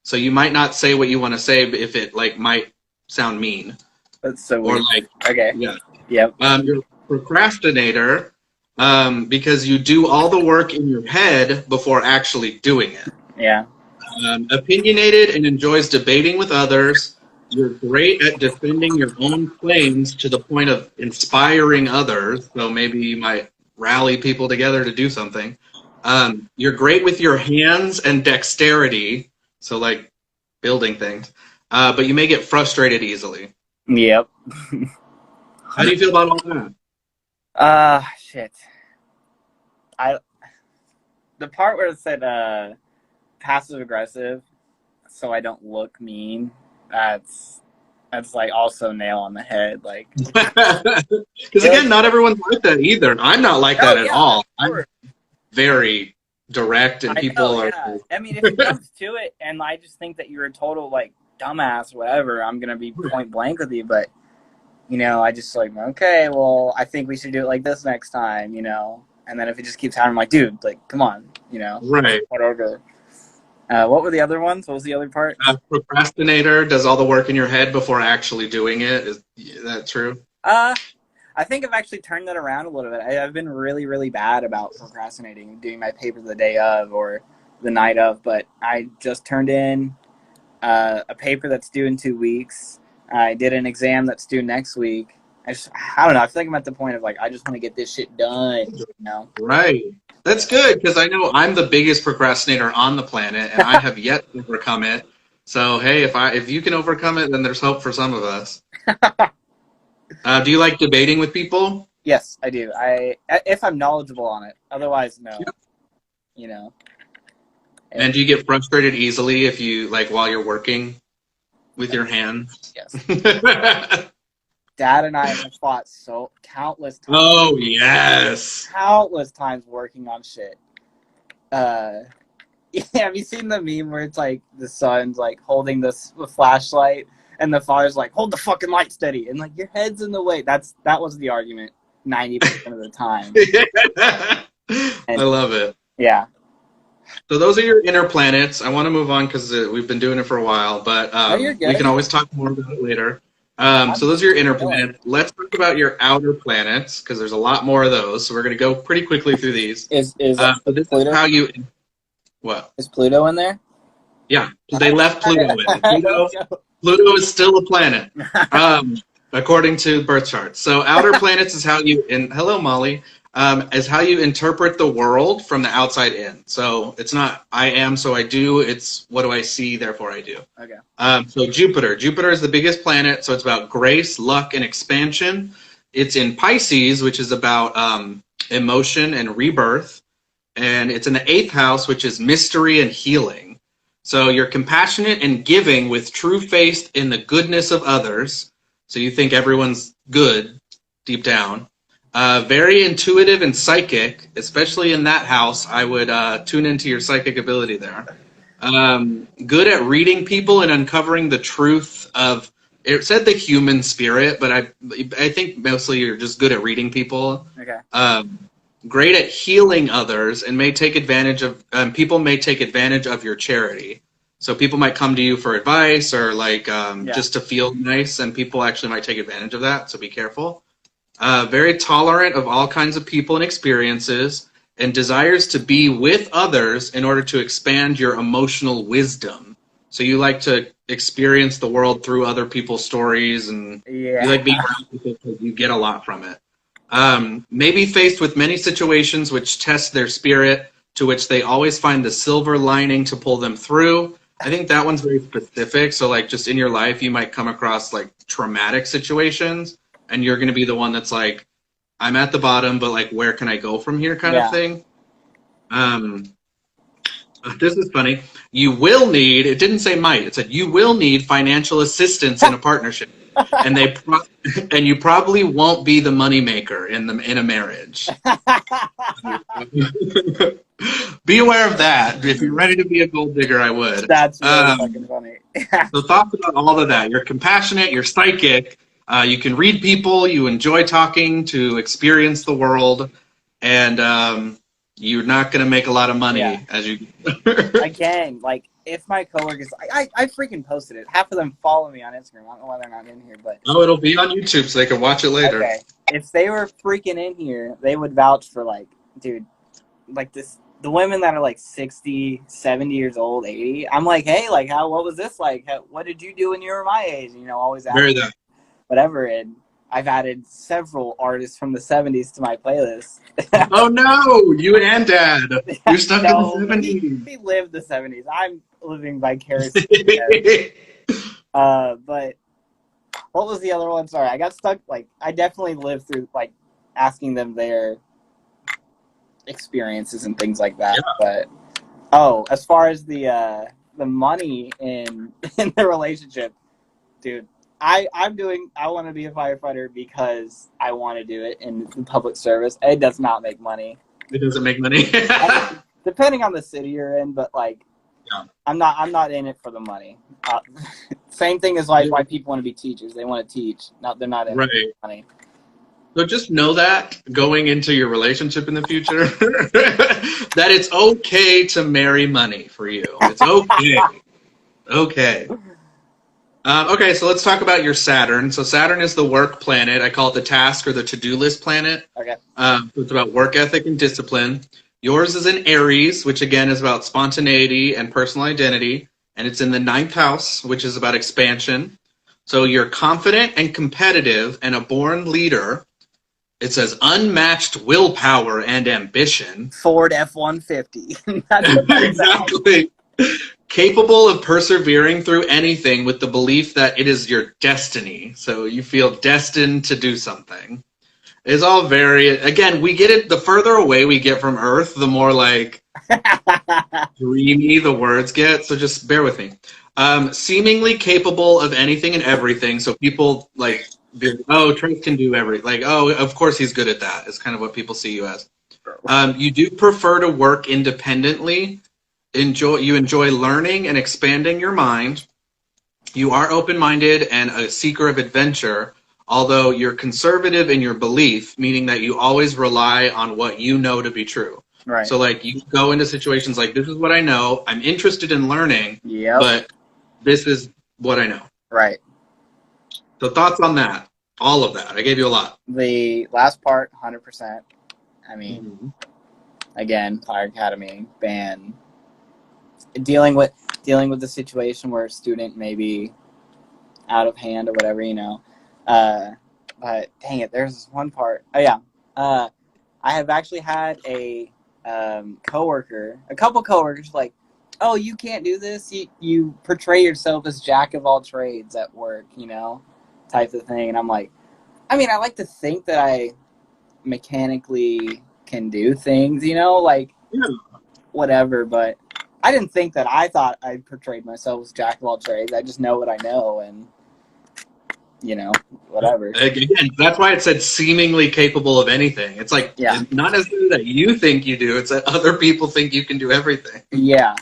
So you might not say what you want to say if it like might sound mean. That's so weird. Or like, okay. Yeah. Yep. You're a procrastinator because you do all the work in your head before actually doing it. Yeah. Opinionated and enjoys debating with others. You're great at defending your own claims to the point of inspiring others. So maybe you might rally people together to do something. You're great with your hands and dexterity. So like building things. But you may get frustrated easily. Yep. How do you feel about all that? Shit. The part where it said passive aggressive, so I don't look mean. That's like also nail on the head. Like, because again, not everyone's like that either. I'm not like that at all. I'm very direct, and people are. I mean, if it comes to it, and I just think that you're a total like dumbass, whatever, I'm gonna be point blank with you. But I just like, okay, well, I think we should do it like this next time, And then if it just keeps happening, I'm like, dude, like, come on, right, whatever. What were the other ones? What was the other part? Procrastinator, does all the work in your head before actually doing it. Is that true? I think I've actually turned that around a little bit. I've been really, really bad about procrastinating, doing my paper the day of, or the night of, but I just turned in a paper that's due in 2 weeks. I did an exam that's due next week. I don't know. I feel like I'm at the point of like, I just want to get this shit done, you know? Right. That's good, because I know I'm the biggest procrastinator on the planet, and I have yet to overcome it. So, hey, if you can overcome it, then there's hope for some of us. Do you like debating with people? Yes, I do. If I'm knowledgeable on it. Otherwise, no. Yeah. You know? And do you get frustrated easily if you, like, while you're working with your hands? Yes. Dad and I have fought countless times. Oh, yes. Countless times working on shit. Yeah, have you seen the meme where it's like the son's like holding the flashlight and the father's like, hold the fucking light steady, and like your head's in the way? That was the argument 90% of the time. I love it. Yeah. So those are your inner planets. I want to move on because we've been doing it for a while, but we can always talk more about it later. So those are your inner planets. Let's talk about your outer planets, because there's a lot more of those. So we're going to go pretty quickly through these. Is so this Pluto? is how you... What? Is Pluto in there? Yeah, they left Pluto in. Pluto is still a planet, according to birth charts. So outer planets is how you... hello, Molly. Is how you interpret the world from the outside in. So it's not I am, so I do. It's what do I see, therefore I do. Okay. So Jupiter. Jupiter is the biggest planet, so it's about grace, luck, and expansion. It's in Pisces, which is about emotion and rebirth. And it's in the 8th house, which is mystery and healing. So you're compassionate and giving with true faith in the goodness of others. So you think everyone's good deep down. Very intuitive and psychic, especially in that house. I would tune into your psychic ability there. Good at reading people and uncovering the truth of, it said the human spirit, but I think mostly you're just good at reading people. Okay. Great at healing others, and may take advantage of, people may take advantage of your charity. So people might come to you for advice or like just to feel nice, and people actually might take advantage of that, so be careful. Very tolerant of all kinds of people and experiences, and desires to be with others in order to expand your emotional wisdom. So you like to experience the world through other people's stories, and you like being around people because you get a lot from it. May be faced with many situations which test their spirit, to which they always find the silver lining to pull them through. I think that one's very specific. So like just in your life, you might come across like traumatic situations, and you're going to be the one that's like, I'm at the bottom, but like, where can I go from here kind of thing. This is funny. You will need, it didn't say might, it said you will need financial assistance in a partnership. And you probably won't be the moneymaker in a marriage. Be aware of that. If you're ready to be a gold digger, I would. That's really fucking funny. So thoughts about all of that. You're compassionate, you're psychic, you can read people, you enjoy talking to experience the world, and you're not going to make a lot of money as you... Again, like, if my coworkers... I freaking posted it. Half of them follow me on Instagram. I don't know why they're not in here, but... Oh, it'll be on YouTube so they can watch it later. Okay. If they were freaking in here, they would vouch for, like, dude, like this... The women that are, like, 60, 70 years old, 80, I'm like, hey, like, what was this like? What did you do when you were my age? You know, always asking. Very that. Whatever, and I've added several artists from the 70s to my playlist. Oh no, you and Dad. You're stuck in the 70s. We lived the 70s. I'm living vicariously. But what was the other one? Sorry, I got stuck. Like, I definitely lived through, like, asking them their experiences and things like that. Yeah. But, as far as the money in the relationship, dude, I want to be a firefighter because I want to do it in public service. It does not make money. It doesn't make money. Depending on the city you're in, but like, I'm not in it for the money. Same thing as like why people want to be teachers. They want to teach. They're not in it for money. So just know that going into your relationship in the future, that it's okay to marry money for you. It's okay. Okay. Okay, so let's talk about your Saturn. So Saturn is the work planet. I call it the task or the to-do list planet. Okay. It's about work ethic and discipline. Yours is in Aries, which again is about spontaneity and personal identity, and it's in the 9th house, which is about expansion. So you're confident and competitive and a born leader. It says unmatched willpower and ambition. Ford F-150. Exactly. Capable of persevering through anything with the belief that it is your destiny. So you feel destined to do something. It's all very, again, we get it, the further away we get from Earth, the more like dreamy the words get. So just bear with me. Seemingly capable of anything and everything. So people like, oh, Trent can do everything. Like, oh, of course he's good at that. Is kind of what people see you as. You do prefer to work independently. You enjoy learning and expanding your mind. You are open-minded and a seeker of adventure, although you're conservative in your belief, meaning that you always rely on what you know to be true. Right. So, like, you go into situations like, this is what I know. I'm interested in learning, but this is what I know. Right. So thoughts on that? All of that. I gave you a lot. The last part, 100%. I mean, again, Fire Academy, ban. Dealing with the situation where a student may be out of hand or whatever, you know. But dang it, there's this one part. Oh yeah, I have actually had a couple coworkers like, oh, you can't do this. You portray yourself as jack of all trades at work, you know, type of thing. And I'm like, I mean, I like to think that I mechanically can do things, you know, like whatever, but I didn't think that I thought I portrayed myself as jack of all trades. I just know what I know, and you know, whatever. Again, that's why it said seemingly capable of anything. It's like, it's not necessarily that you think you do, it's that other people think you can do everything. Yeah.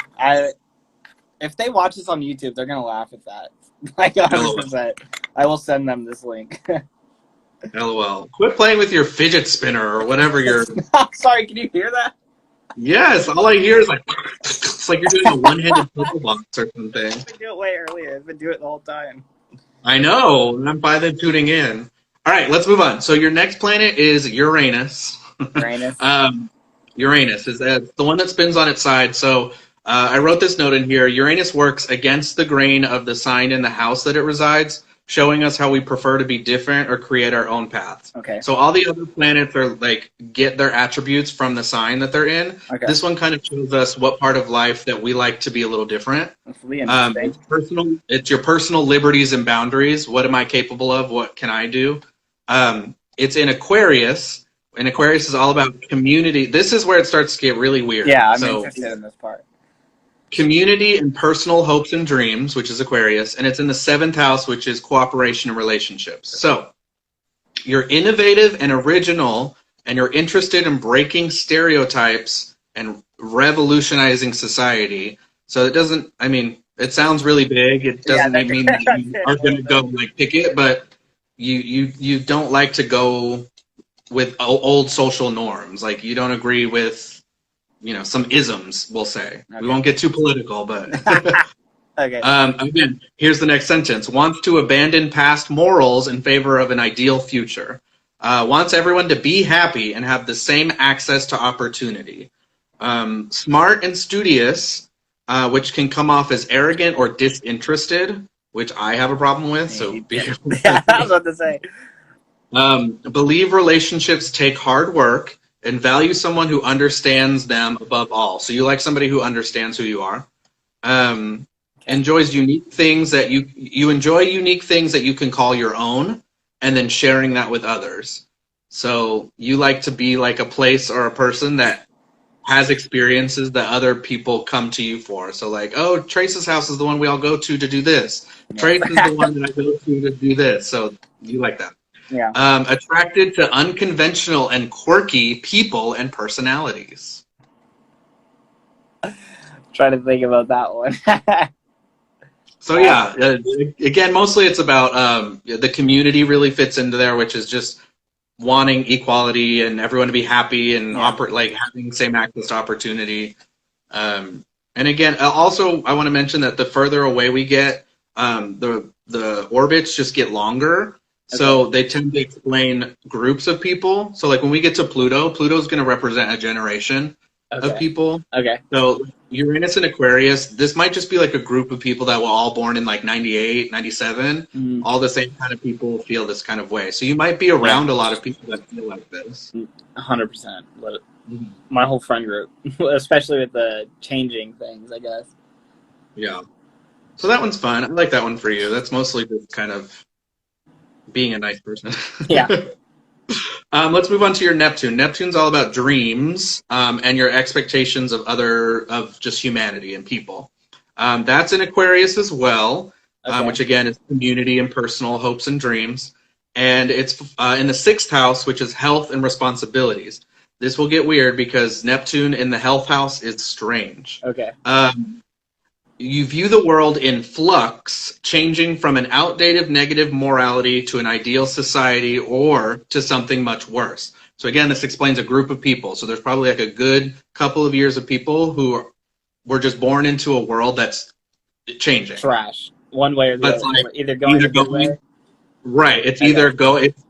If they watch this on YouTube, they're going to laugh at that. Like 100%. I will send them this link. LOL. Quit playing with your fidget spinner or whatever you're... I'm sorry, can you hear that? Yes, all I hear is like... It's like you're doing a one-handed puzzle box or something. I've been doing it way earlier. I've been doing it the whole time. I know. I'm by them tuning in. All right, let's move on. So your next planet is Uranus. Uranus is the one that spins on its side. So I wrote this note in here. Uranus works against the grain of the sign in the house that it resides, showing us how we prefer to be different or create our own paths. Okay. So all the other planets are like get their attributes from the sign that they're in. Okay. This one kind of shows us what part of life that we like to be a little different. That's really interesting. It's your personal liberties and boundaries. What am I capable of? What can I do? It's in Aquarius, and Aquarius is all about community. This is where it starts to get really weird. Yeah, I'm interested in this part. Community and personal hopes and dreams, which is Aquarius, and it's in the 7th house, which is cooperation and relationships. So you're innovative and original, and you're interested in breaking stereotypes and revolutionizing society. So it doesn't, I mean, it sounds really big. It doesn't mean that you are going to go like pick it, but you don't like to go with old social norms. Like you don't agree with, you know, some isms, we'll say. Okay. We won't get too political, but... Okay. Again, here's the next sentence. Wants to abandon past morals in favor of an ideal future. Wants everyone to be happy and have the same access to opportunity. Smart and studious, which can come off as arrogant or disinterested, which I have a problem with, so be careful. Yeah, I was about to say. Believe relationships take hard work and value someone who understands them above all. So you like somebody who understands who you are. Enjoys unique things that you enjoy unique things that you can call your own, and then sharing that with others. So you like to be like a place or a person that has experiences that other people come to you for. So like, oh, Trace's house is the one we all go to do this. Trace is the one that I go to do this. So you like that. Yeah. Attracted to unconventional and quirky people and personalities. Try to think about that one. So yeah, again, mostly it's about the community really fits into there, which is just wanting equality and everyone to be happy and like having same access to opportunity. And again, also I want to mention that the further away we get, the orbits just get longer. Okay. So they tend to explain groups of people. So like when we get to Pluto, Pluto's going to represent a generation. of people. Okay. So Uranus and Aquarius, this might just be like a group of people that were all born in like 98, 97. Mm. All the same kind of people feel this kind of way. So you might be around a lot of people that feel like this. 100%. My whole friend group, especially with the changing things, I guess. Yeah. So that one's fun. I like that one for you. That's mostly just kind of being a nice person. Yeah. Let's move on to your Neptune. Neptune's all about dreams and your expectations of just humanity and people. That's in Aquarius as well, which again is community and personal hopes and dreams. And it's in the 6th house, which is health and responsibilities. This will get weird because Neptune in the health house is strange. Okay. You view the world in flux, changing from an outdated negative morality to an ideal society or to something much worse. So again, this explains a group of people. So there's probably like a good couple of years of people who were just born into a world that's changing. Trash. One way or the other. Like either going a good way. Right. It's either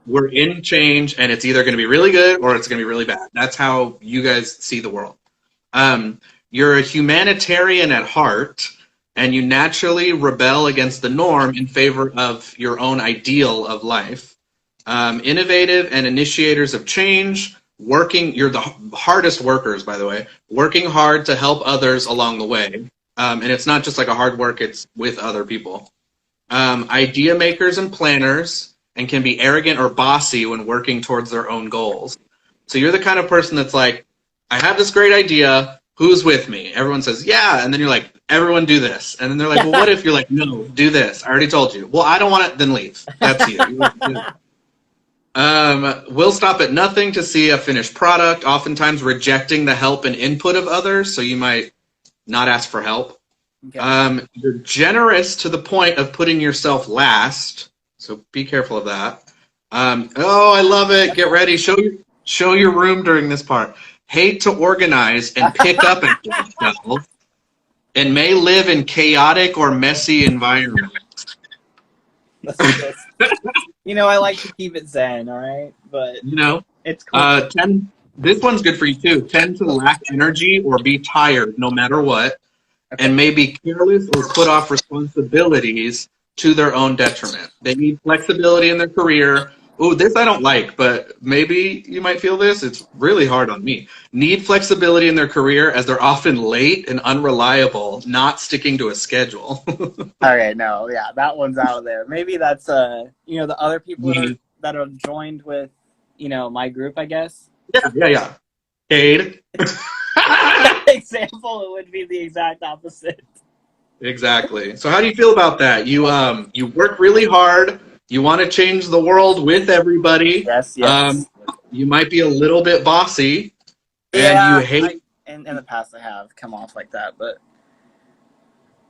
we're in change and it's either going to be really good or it's going to be really bad. That's how you guys see the world. You're a humanitarian at heart, and you naturally rebel against the norm in favor of your own ideal of life. Innovative and initiators of change, you're the hardest workers, by the way, working hard to help others along the way. And it's not just like a hard work, it's with other people. Idea makers and planners, and can be arrogant or bossy when working towards their own goals. So you're the kind of person that's like, I have this great idea, who's with me? Everyone says, yeah. And then you're like, everyone do this. And then they're like, well, what if you're like, no, do this. I already told you. Well, I don't want it, then leave. That's you. We'll stop at nothing to see a finished product, oftentimes rejecting the help and input of others. So you might not ask for help. Okay. You're generous to the point of putting yourself last. So be careful of that. Oh, I love it. Get ready. Show your room during this part. Hate to organize and pick up after yourself, and may live in chaotic or messy environments. I like to keep it zen, all right? But it's cool. This one's good for you too. Tend to lack energy or be tired no matter what, and may be careless or put off responsibilities to their own detriment. They need flexibility in their career. Oh, this I don't like, but maybe you might feel this. It's really hard on me. Need flexibility in their career as they're often late and unreliable, not sticking to a schedule. Okay, no, yeah, that one's out of there. Maybe that's, the other people that are joined with, my group, I guess. Yeah. Cade. That example, it would be the exact opposite. Exactly. So how do you feel about that? You work really hard. You want to change the world with everybody. Yes. You might be a little bit bossy, and you hate. In the past, I have come off like that, but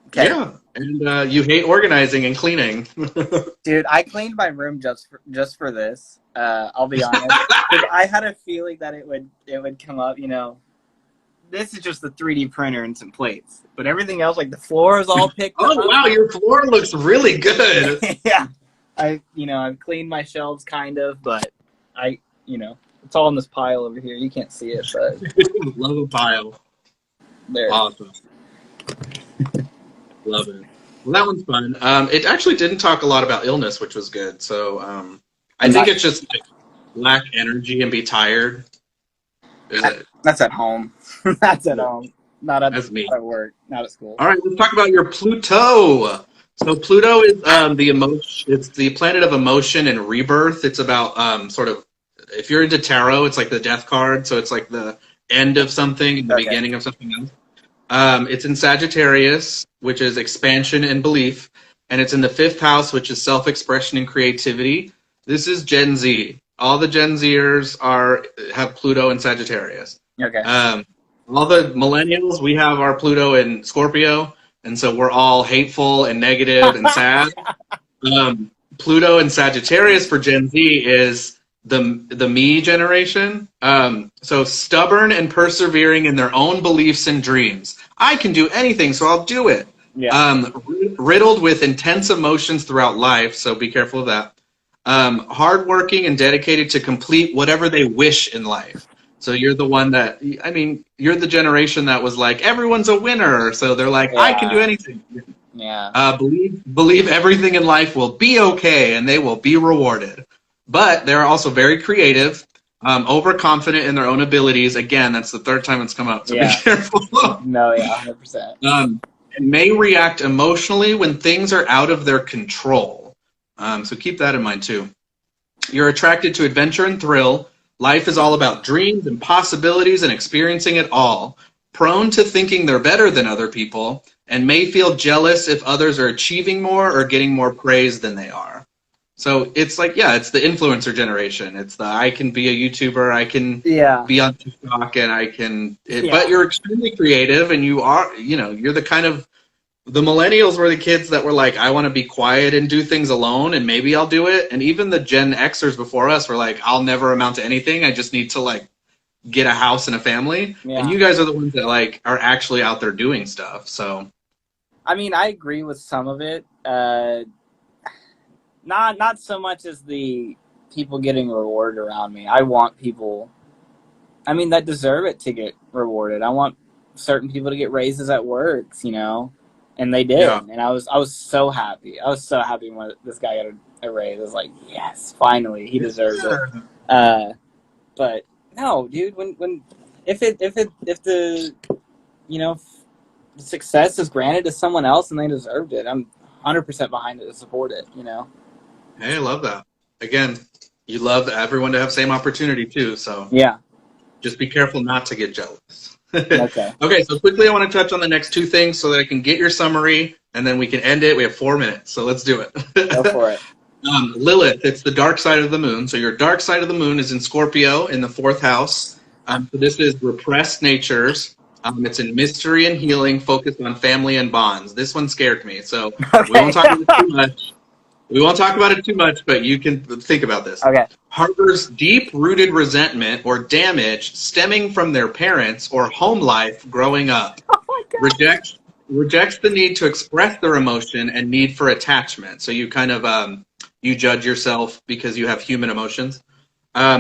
okay. Yeah, and you hate organizing and cleaning. Dude, I cleaned my room just for this. I'll be honest, 'cause I had a feeling that it would come up. This is just the 3D printer and some plates, but everything else, like the floor is all picked up. Oh wow, your floor looks really good. Yeah. I've cleaned my shelves kind of, but it's all in this pile over here. You can't see it, but love a pile. There. Awesome. Love it. Well, that one's fun. It actually didn't talk a lot about illness, which was good. So I think it's just like lack energy and be tired. That's at home. That's at home. Not at work. Not at school. All right, let's talk about your Pluto. So Pluto is the emotion. It's the planet of emotion and rebirth. It's about sort of, if you're into tarot, it's like the death card. So it's like the end of something and the beginning of something else. It's in Sagittarius, which is expansion and belief, and it's in the 5th house, which is self-expression and creativity. This is Gen Z. All the Gen Zers have Pluto in Sagittarius. Okay. All the millennials, we have our Pluto in Scorpio. And so we're all hateful and negative and sad. Pluto and Sagittarius for Gen Z is the me generation. So stubborn and persevering in their own beliefs and dreams. I can do anything, so I'll do it. Yeah. Riddled with intense emotions throughout life, so be careful of that. Hardworking and dedicated to complete whatever they wish in life. So you're the one that, I mean, you're the generation that was like, everyone's a winner. So they're like, I can do anything. Yeah. Believe everything in life will be okay and they will be rewarded. But they're also very creative, overconfident in their own abilities. Again, that's the third time it's come up, so be careful. No, yeah, 100%. And may react emotionally when things are out of their control. So keep that in mind too. You're attracted to adventure and thrill. Life is all about dreams and possibilities and experiencing it all. Prone to thinking they're better than other people and may feel jealous if others are achieving more or getting more praise than they are. So it's like, it's the influencer generation. It's the I can be a YouTuber, I can be on TikTok, and I can. But you're extremely creative, and you are, you're the kind of the millennials were the kids that were like, I want to be quiet and do things alone, and maybe I'll do it. And even the Gen Xers before us were like, I'll never amount to anything. I just need to like get a house and a family. Yeah. And you guys are the ones that like are actually out there doing stuff. So, I mean, I agree with some of it. Not so much as the people getting rewarded around me. I want people, that deserve it to get rewarded. I want certain people to get raises at work, and they did. Yeah. And I was so happy. I was so happy when this guy got a raise. I was like, yes, finally, he deserves it. But no, dude, if the success is granted to someone else and they deserved it, I'm 100% behind it to support it. Hey, I love that. Again, you love everyone to have same opportunity too. So yeah, just be careful not to get jealous. Okay. Okay, so quickly I want to touch on the next two things so that I can get your summary, and then we can end it. We have 4 minutes, so let's do it. Go for it. Lilith, it's the dark side of the moon. So your dark side of the moon is in Scorpio in the 4th house. So this is repressed natures. It's in mystery and healing, focused on family and bonds. This one scared me, so we won't talk about it too much. We won't talk about it too much, but you can think about this. Okay. Harbors deep-rooted resentment or damage stemming from their parents or home life growing up. Oh my God. Rejects the need to express their emotion and need for attachment. So you kind of you judge yourself because you have human emotions.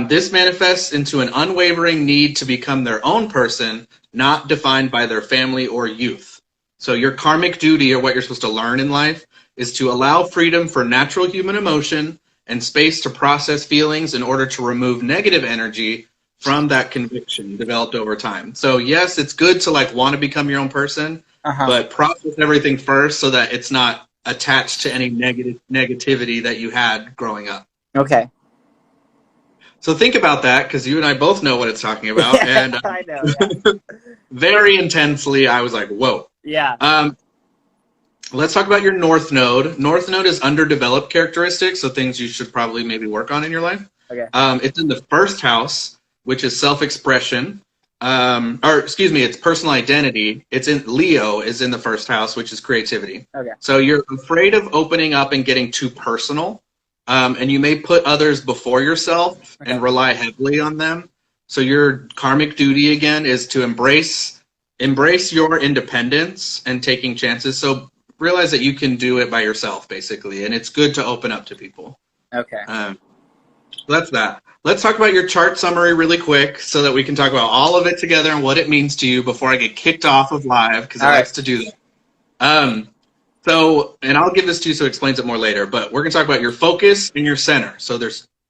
This manifests into an unwavering need to become their own person, not defined by their family or youth. So your karmic duty, or what you're supposed to learn in life, is to allow freedom for natural human emotion and space to process feelings in order to remove negative energy from that conviction developed over time. So yes, it's good to like want to become your own person, but process everything first so that it's not attached to any negativity that you had growing up. Okay. So think about that, because you and I both know what it's talking about. Yeah, and I know. Yeah. Very intensely, I was like, whoa. Yeah. Let's talk about your North Node. North Node is underdeveloped characteristics, so things you should probably maybe work on in your life. Okay. It's in the 1st house, which is self-expression. It's personal identity. It's in Leo is in the 1st house, which is creativity. Okay. So you're afraid of opening up and getting too personal, and you may put others before yourself and rely heavily on them. So your karmic duty again is to embrace your independence and taking chances. So realize that you can do it by yourself, basically, and it's good to open up to people. Okay. That's that. Let's talk about your chart summary really quick so that we can talk about all of it together and what it means to you before I get kicked off of live, because I like to do that. And I'll give this to you so it explains it more later, but we're going to talk about your focus and your center. So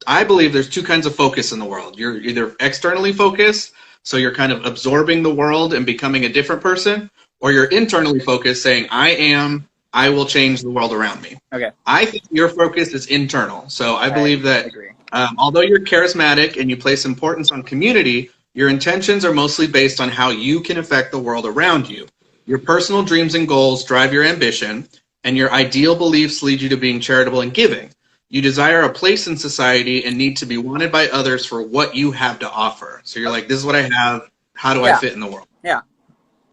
I believe there's 2 kinds of focus in the world. You're either externally focused, so you're kind of absorbing the world and becoming a different person, or you're internally focused, saying, I will change the world around me. Okay. I think your focus is internal. So I believe that although you're charismatic and you place importance on community, your intentions are mostly based on how you can affect the world around you. Your personal dreams and goals drive your ambition, and your ideal beliefs lead you to being charitable and giving. You desire a place in society and need to be wanted by others for what you have to offer. So you're like, this is what I have. How do I fit in the world? Yeah.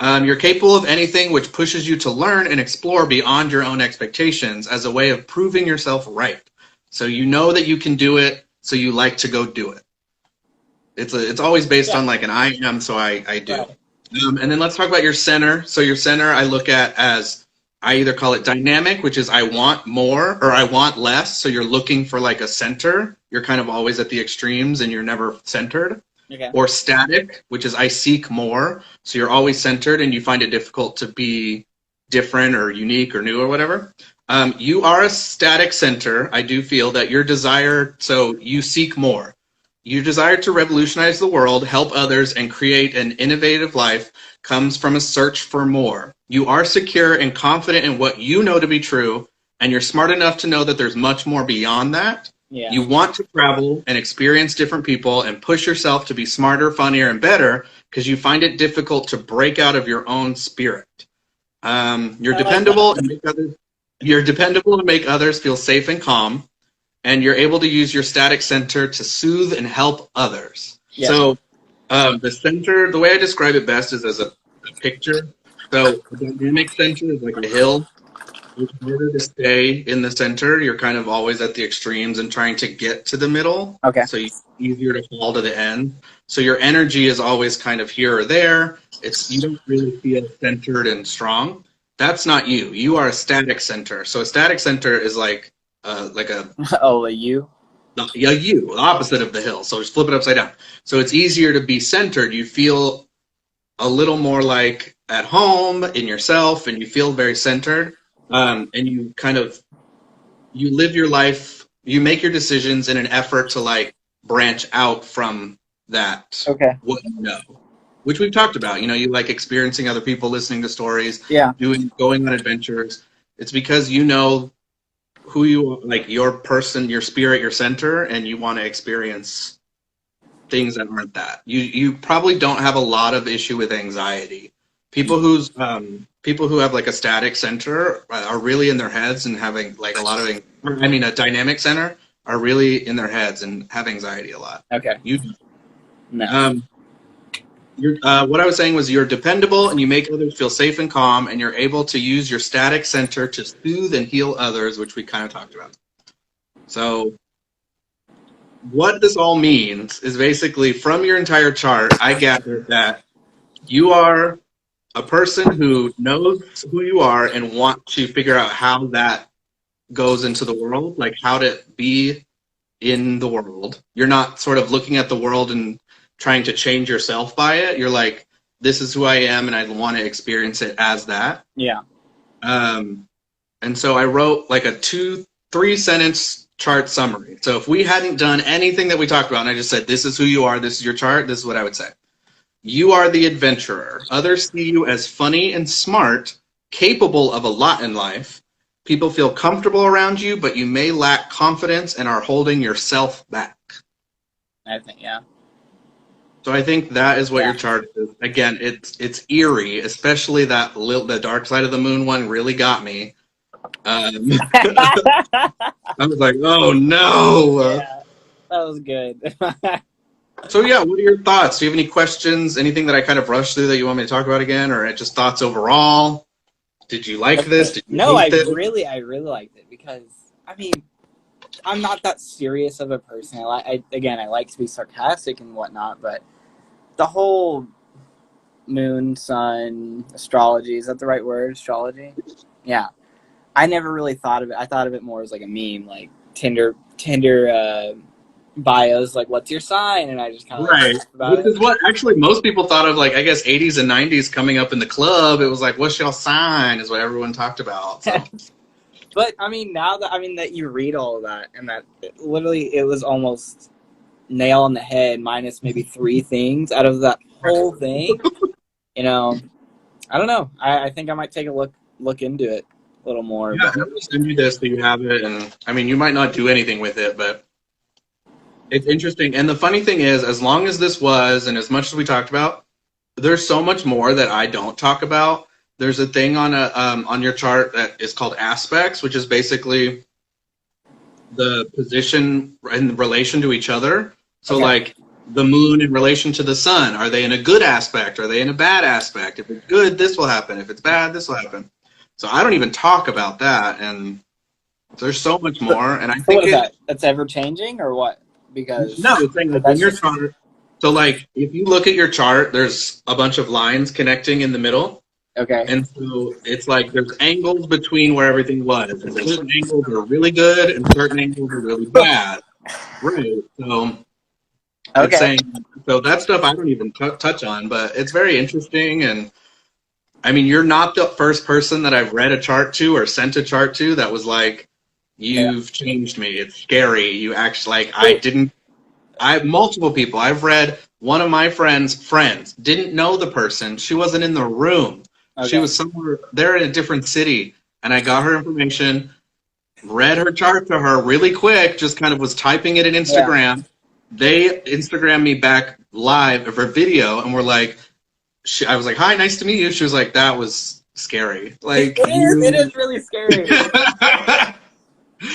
You're capable of anything which pushes you to learn and explore beyond your own expectations as a way of proving yourself right. So you know that you can do it, so you like to go do it. It's always based on like an I am, so I do. Right. And then let's talk about your center. So your center I look at as, I either call it dynamic, which is I want more or I want less. So you're looking for like a center. You're kind of always at the extremes and you're never centered. Okay. or static, which is I seek more. So you're always centered and you find it difficult to be different or unique or new or whatever. You are a static center. I do feel that your desire, so you seek more. Your desire to revolutionize the world, help others, and create an innovative life comes from a search for more. You are secure and confident in what you know to be true, and you're smart enough to know that there's much more beyond that. Yeah. You want to travel and experience different people and push yourself to be smarter, funnier, and better because you find it difficult to break out of your own spirit. You're dependable and make others feel safe and calm, and you're able to use your static center to soothe and help others. Yeah. So the center, the way I describe it best is as a picture. So the dynamic center is like a hill. It's harder to stay in the center. You're kind of always at the extremes and trying to get to the middle. Okay. So it's easier to fall to the end. So your energy is always kind of here or there. You don't really feel centered and strong. That's not you. You are a static center. So a static center is like a oh, a you? Yeah, you, the opposite of the hill. So just flip it upside down. So it's easier to be centered. You feel a little more like at home in yourself, and you feel very centered. And you you live your life, you make your decisions in an effort to like branch out from that. Okay. What you know, which we've talked about. You know, you like experiencing other people, listening to stories, going on adventures. It's because you know who you are, like your person, your spirit, your center, and you want to experience things that aren't that. You probably don't have a lot of issue with anxiety. People who have like a static center are really in their heads and having like a dynamic center are really in their heads and have anxiety a lot. Okay. No. What I was saying was you're dependable and you make others feel safe and calm, and you're able to use your static center to soothe and heal others, which we kind of talked about. So what this all means is basically from your entire chart, I gathered that you are a person who knows who you are and want to figure out how that goes into the world, like how to be in the world. You're not sort of looking at the world and trying to change yourself by it. You're like, this is who I am, and I want to experience it as that. Yeah. And so I wrote like a 2-3 sentence chart summary. So if we hadn't done anything that we talked about, and I just said, this is who you are, this is your chart, this is what I would say. You are the adventurer. Others see you as funny and smart, capable of a lot in life. People feel comfortable around you, but you may lack confidence and are holding yourself back. I think, yeah. So I think that is what your chart is. Again, it's eerie, especially the dark side of the moon one really got me. I was like, oh no. Yeah, that was good. So yeah, what are your thoughts? Do you have any questions? Anything that I kind of rushed through that you want me to talk about again, or just thoughts overall? Did you like this? Did you No, I hate this? really liked it because I mean, I'm not that serious of a person. I like to be sarcastic and whatnot, but the whole moon, sun, astrology, is that the right word? Astrology? Yeah. I never really thought of it. I thought of it more as like a meme, like Tinder bios, like what's your sign? And I just kind of right. about Which is what actually most people thought of, like I guess 80s and 90s coming up in the club. It was like, what's your sign? Is what everyone talked about. So. But I mean, now that you read all of that, and that literally it was almost nail on the head, minus maybe 3 things out of that whole thing. You know, I don't know. I think I might take a look into it a little more. Yeah, I'm gonna send you this so you have it, and I mean, you might not do anything with it, but it's interesting. And the funny thing is, as long as this was, and as much as we talked about, there's so much more that I don't talk about. There's a thing on your chart that is called aspects, which is basically the position in relation to each other. So like the moon in relation to the sun, are they in a good aspect? Are they in a bad aspect? If it's good, this will happen. If it's bad, this will happen. So I don't even talk about that, and there's so much more. And I think that's ever changing or what? Because no, it's saying that in your chart. So like if you look at your chart, there's a bunch of lines connecting in the middle. Okay. And so it's like there's angles between where everything was. And certain angles are really good and certain angles are really bad. Right. So Okay. It's saying, so that stuff I don't even touch on, but it's very interesting. And I mean, you're not the first person that I've read a chart to or sent a chart to that was like, you've changed me. It's scary. You actually, like, I have multiple people. I've read one of my friends' friends, didn't know the person. She wasn't in the room. Okay. She was somewhere, they're in a different city. And I got her information, read her chart to her really quick, just kind of was typing it in Instagram. Yeah. They Instagrammed me back live of her video and were like, I was like, hi, nice to meet you. She was like, that was scary. Like, it is really scary.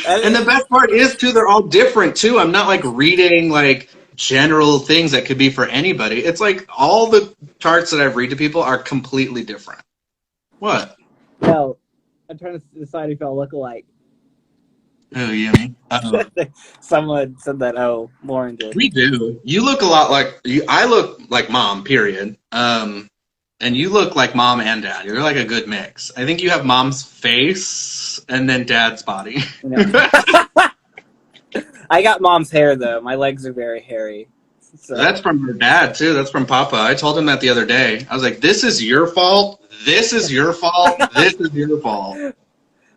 And the best part is, too, they're all different, too. I'm not, like, reading, like, general things that could be for anybody. It's like all the charts that I've read to people are completely different. What? No, I'm trying to decide if y'all look alike. Oh, yeah. Someone said that, Lauren did. We do. You look a lot like, I look like mom, period. And you look like mom and dad. You're like a good mix. I think you have mom's face and then dad's body. No. I got mom's hair, though. My legs are very hairy. So. That's from her dad, too. That's from Papa. I told him that the other day. I was like, this is your fault. This is your fault. This is your fault.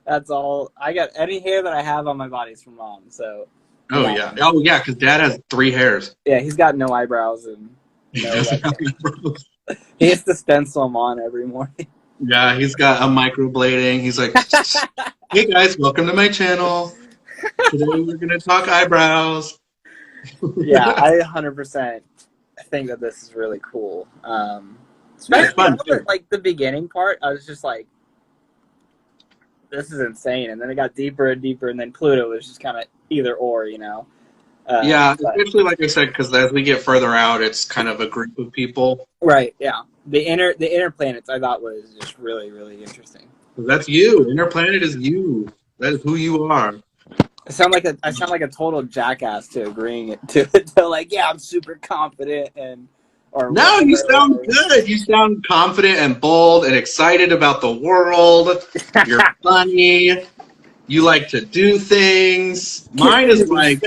That's all. I got any hair that I have on my body is from mom. So. Oh, yeah. Oh, yeah, because dad has 3 hairs. Yeah, he's got no eyebrows and no he has to stencil them on every morning. Yeah, he's got a microblading. He's like, hey guys, welcome to my channel. Today we're going to talk eyebrows. Yeah, I 100% think that this is really cool. Especially fun, like the beginning part, I was just like, this is insane. And then it got deeper and deeper, and then Pluto was just kind of either or, you know. Yeah, especially like I said, because as we get further out, it's kind of a group of people. Right. Yeah. The inner planets I thought was just really, really interesting. That's you. Inner planet is you. That is who you are. I sound like a total jackass to agreeing to like, yeah, I'm super confident and. Or no, you sound good. You sound confident and bold and excited about the world. You're funny. You like to do things. Mine is like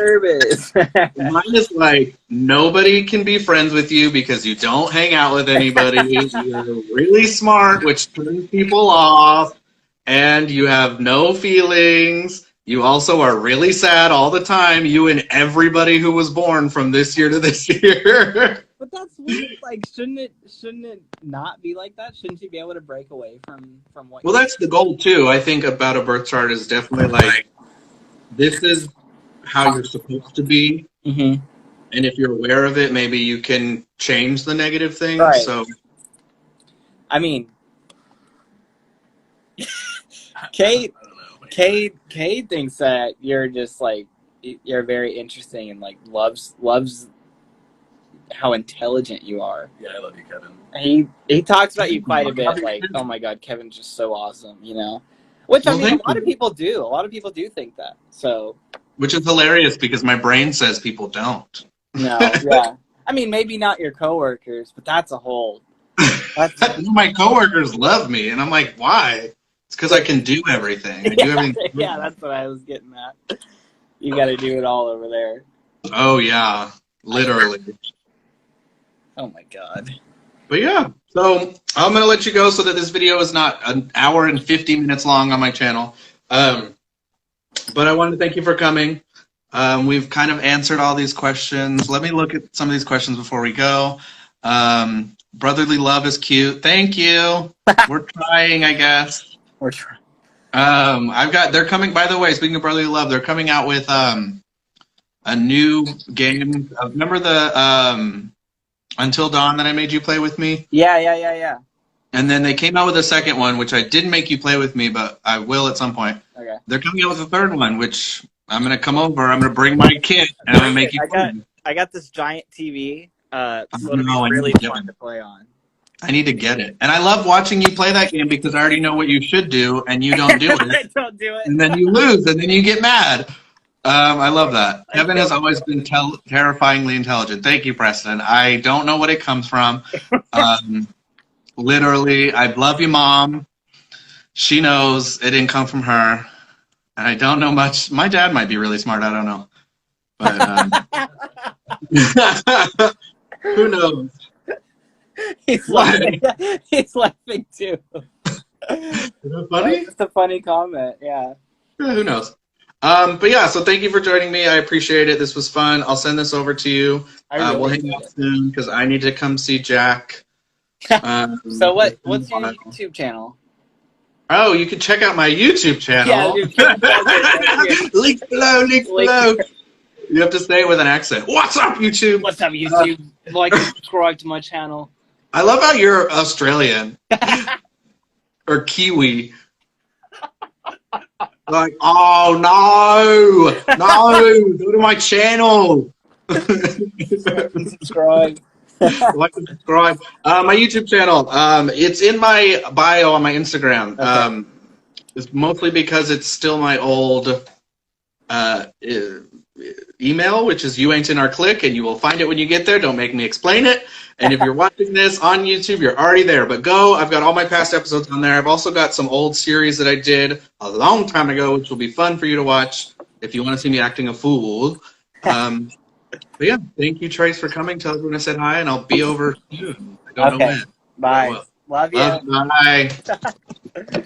nobody can be friends with you because you don't hang out with anybody. You're really smart, which turns people off, and you have no feelings. You also are really sad all the time. You and everybody who was born from this year to this year. But that's weird. Like, shouldn't it not be like that? Shouldn't you be able to break away from what? Well, that's the goal too. I think about a birth chart is definitely like, this is how you're supposed to be, mm-hmm. and if you're aware of it, maybe you can change the negative things. Right. So, I mean, Kate thinks that you're just like you're very interesting and like loves how intelligent you are. Yeah, I love you, Kevin. He talks about you quite a bit. Like, oh my God, Kevin's just so awesome, you know. Which I mean, a lot of people do. A lot of people do think that. So. Which is hilarious because my brain says people don't. No, yeah. I mean, maybe not your coworkers, but that's a whole. My coworkers love me, and I'm like, why? It's because I can do everything. I do everything. Yeah, that's what I was getting at. You got to do it all over there. Oh yeah, literally. Oh my God. But yeah, so I'm gonna let you go so that this video is not an hour and 50 minutes long on my channel. But I wanted to thank you for coming. We've kind of answered all these questions. Let me look at some of these questions before we go. Brotherly love is cute. Thank you. We're trying, I guess. We're trying. They're coming, by the way, speaking of brotherly love, they're coming out with a new game. Remember the Until Dawn that I made you play with me? Yeah. And then they came out with a second one, which I didn't make you play with me, but I will at some point. Okay. They're coming out with a third one, which I'm going to come over. I'm going to bring my kit, and I'm going to make you play. I got this giant TV, so it'll be really fun to play on. I need to get it. And I love watching you play that game because I already know what you should do, and you don't do it. I don't do it. And then you lose, and then you get mad. I love that. Kevin has always been terrifyingly intelligent. Thank you, Preston. I don't know what it comes from. Literally, I love you, Mom. She knows it didn't come from her. And I don't know much. My dad might be really smart. I don't know. But who knows? He's What? laughing. He's laughing too. Is that funny? It's a funny comment. Yeah. Who knows? But yeah, so thank you for joining me. I appreciate it. This was fun. I'll send this over to you. We'll hang out soon because I need to come see Jack. So what's your YouTube channel? Oh, you can check out my YouTube channel. Yeah, Link below, link below. You have to say it with an accent. What's up, YouTube? What's up, YouTube? Like and subscribe to my channel. I love how you're Australian. Or Kiwi. Like, oh no, go to my channel. Subscribe. Like and subscribe. My YouTube channel. It's in my bio on my Instagram. Okay. It's mostly because it's still my old email, which is youain'tinourclique, and you will find it when you get there. Don't make me explain it. And if you're watching this on YouTube, you're already there. But go, I've got all my past episodes on there. I've also got some old series that I did a long time ago, which will be fun for you to watch if you want to see me acting a fool. But yeah, thank you, Trace, for coming. Tell everyone I said hi, and I'll be over soon. I don't know when. Bye. Love you. Bye.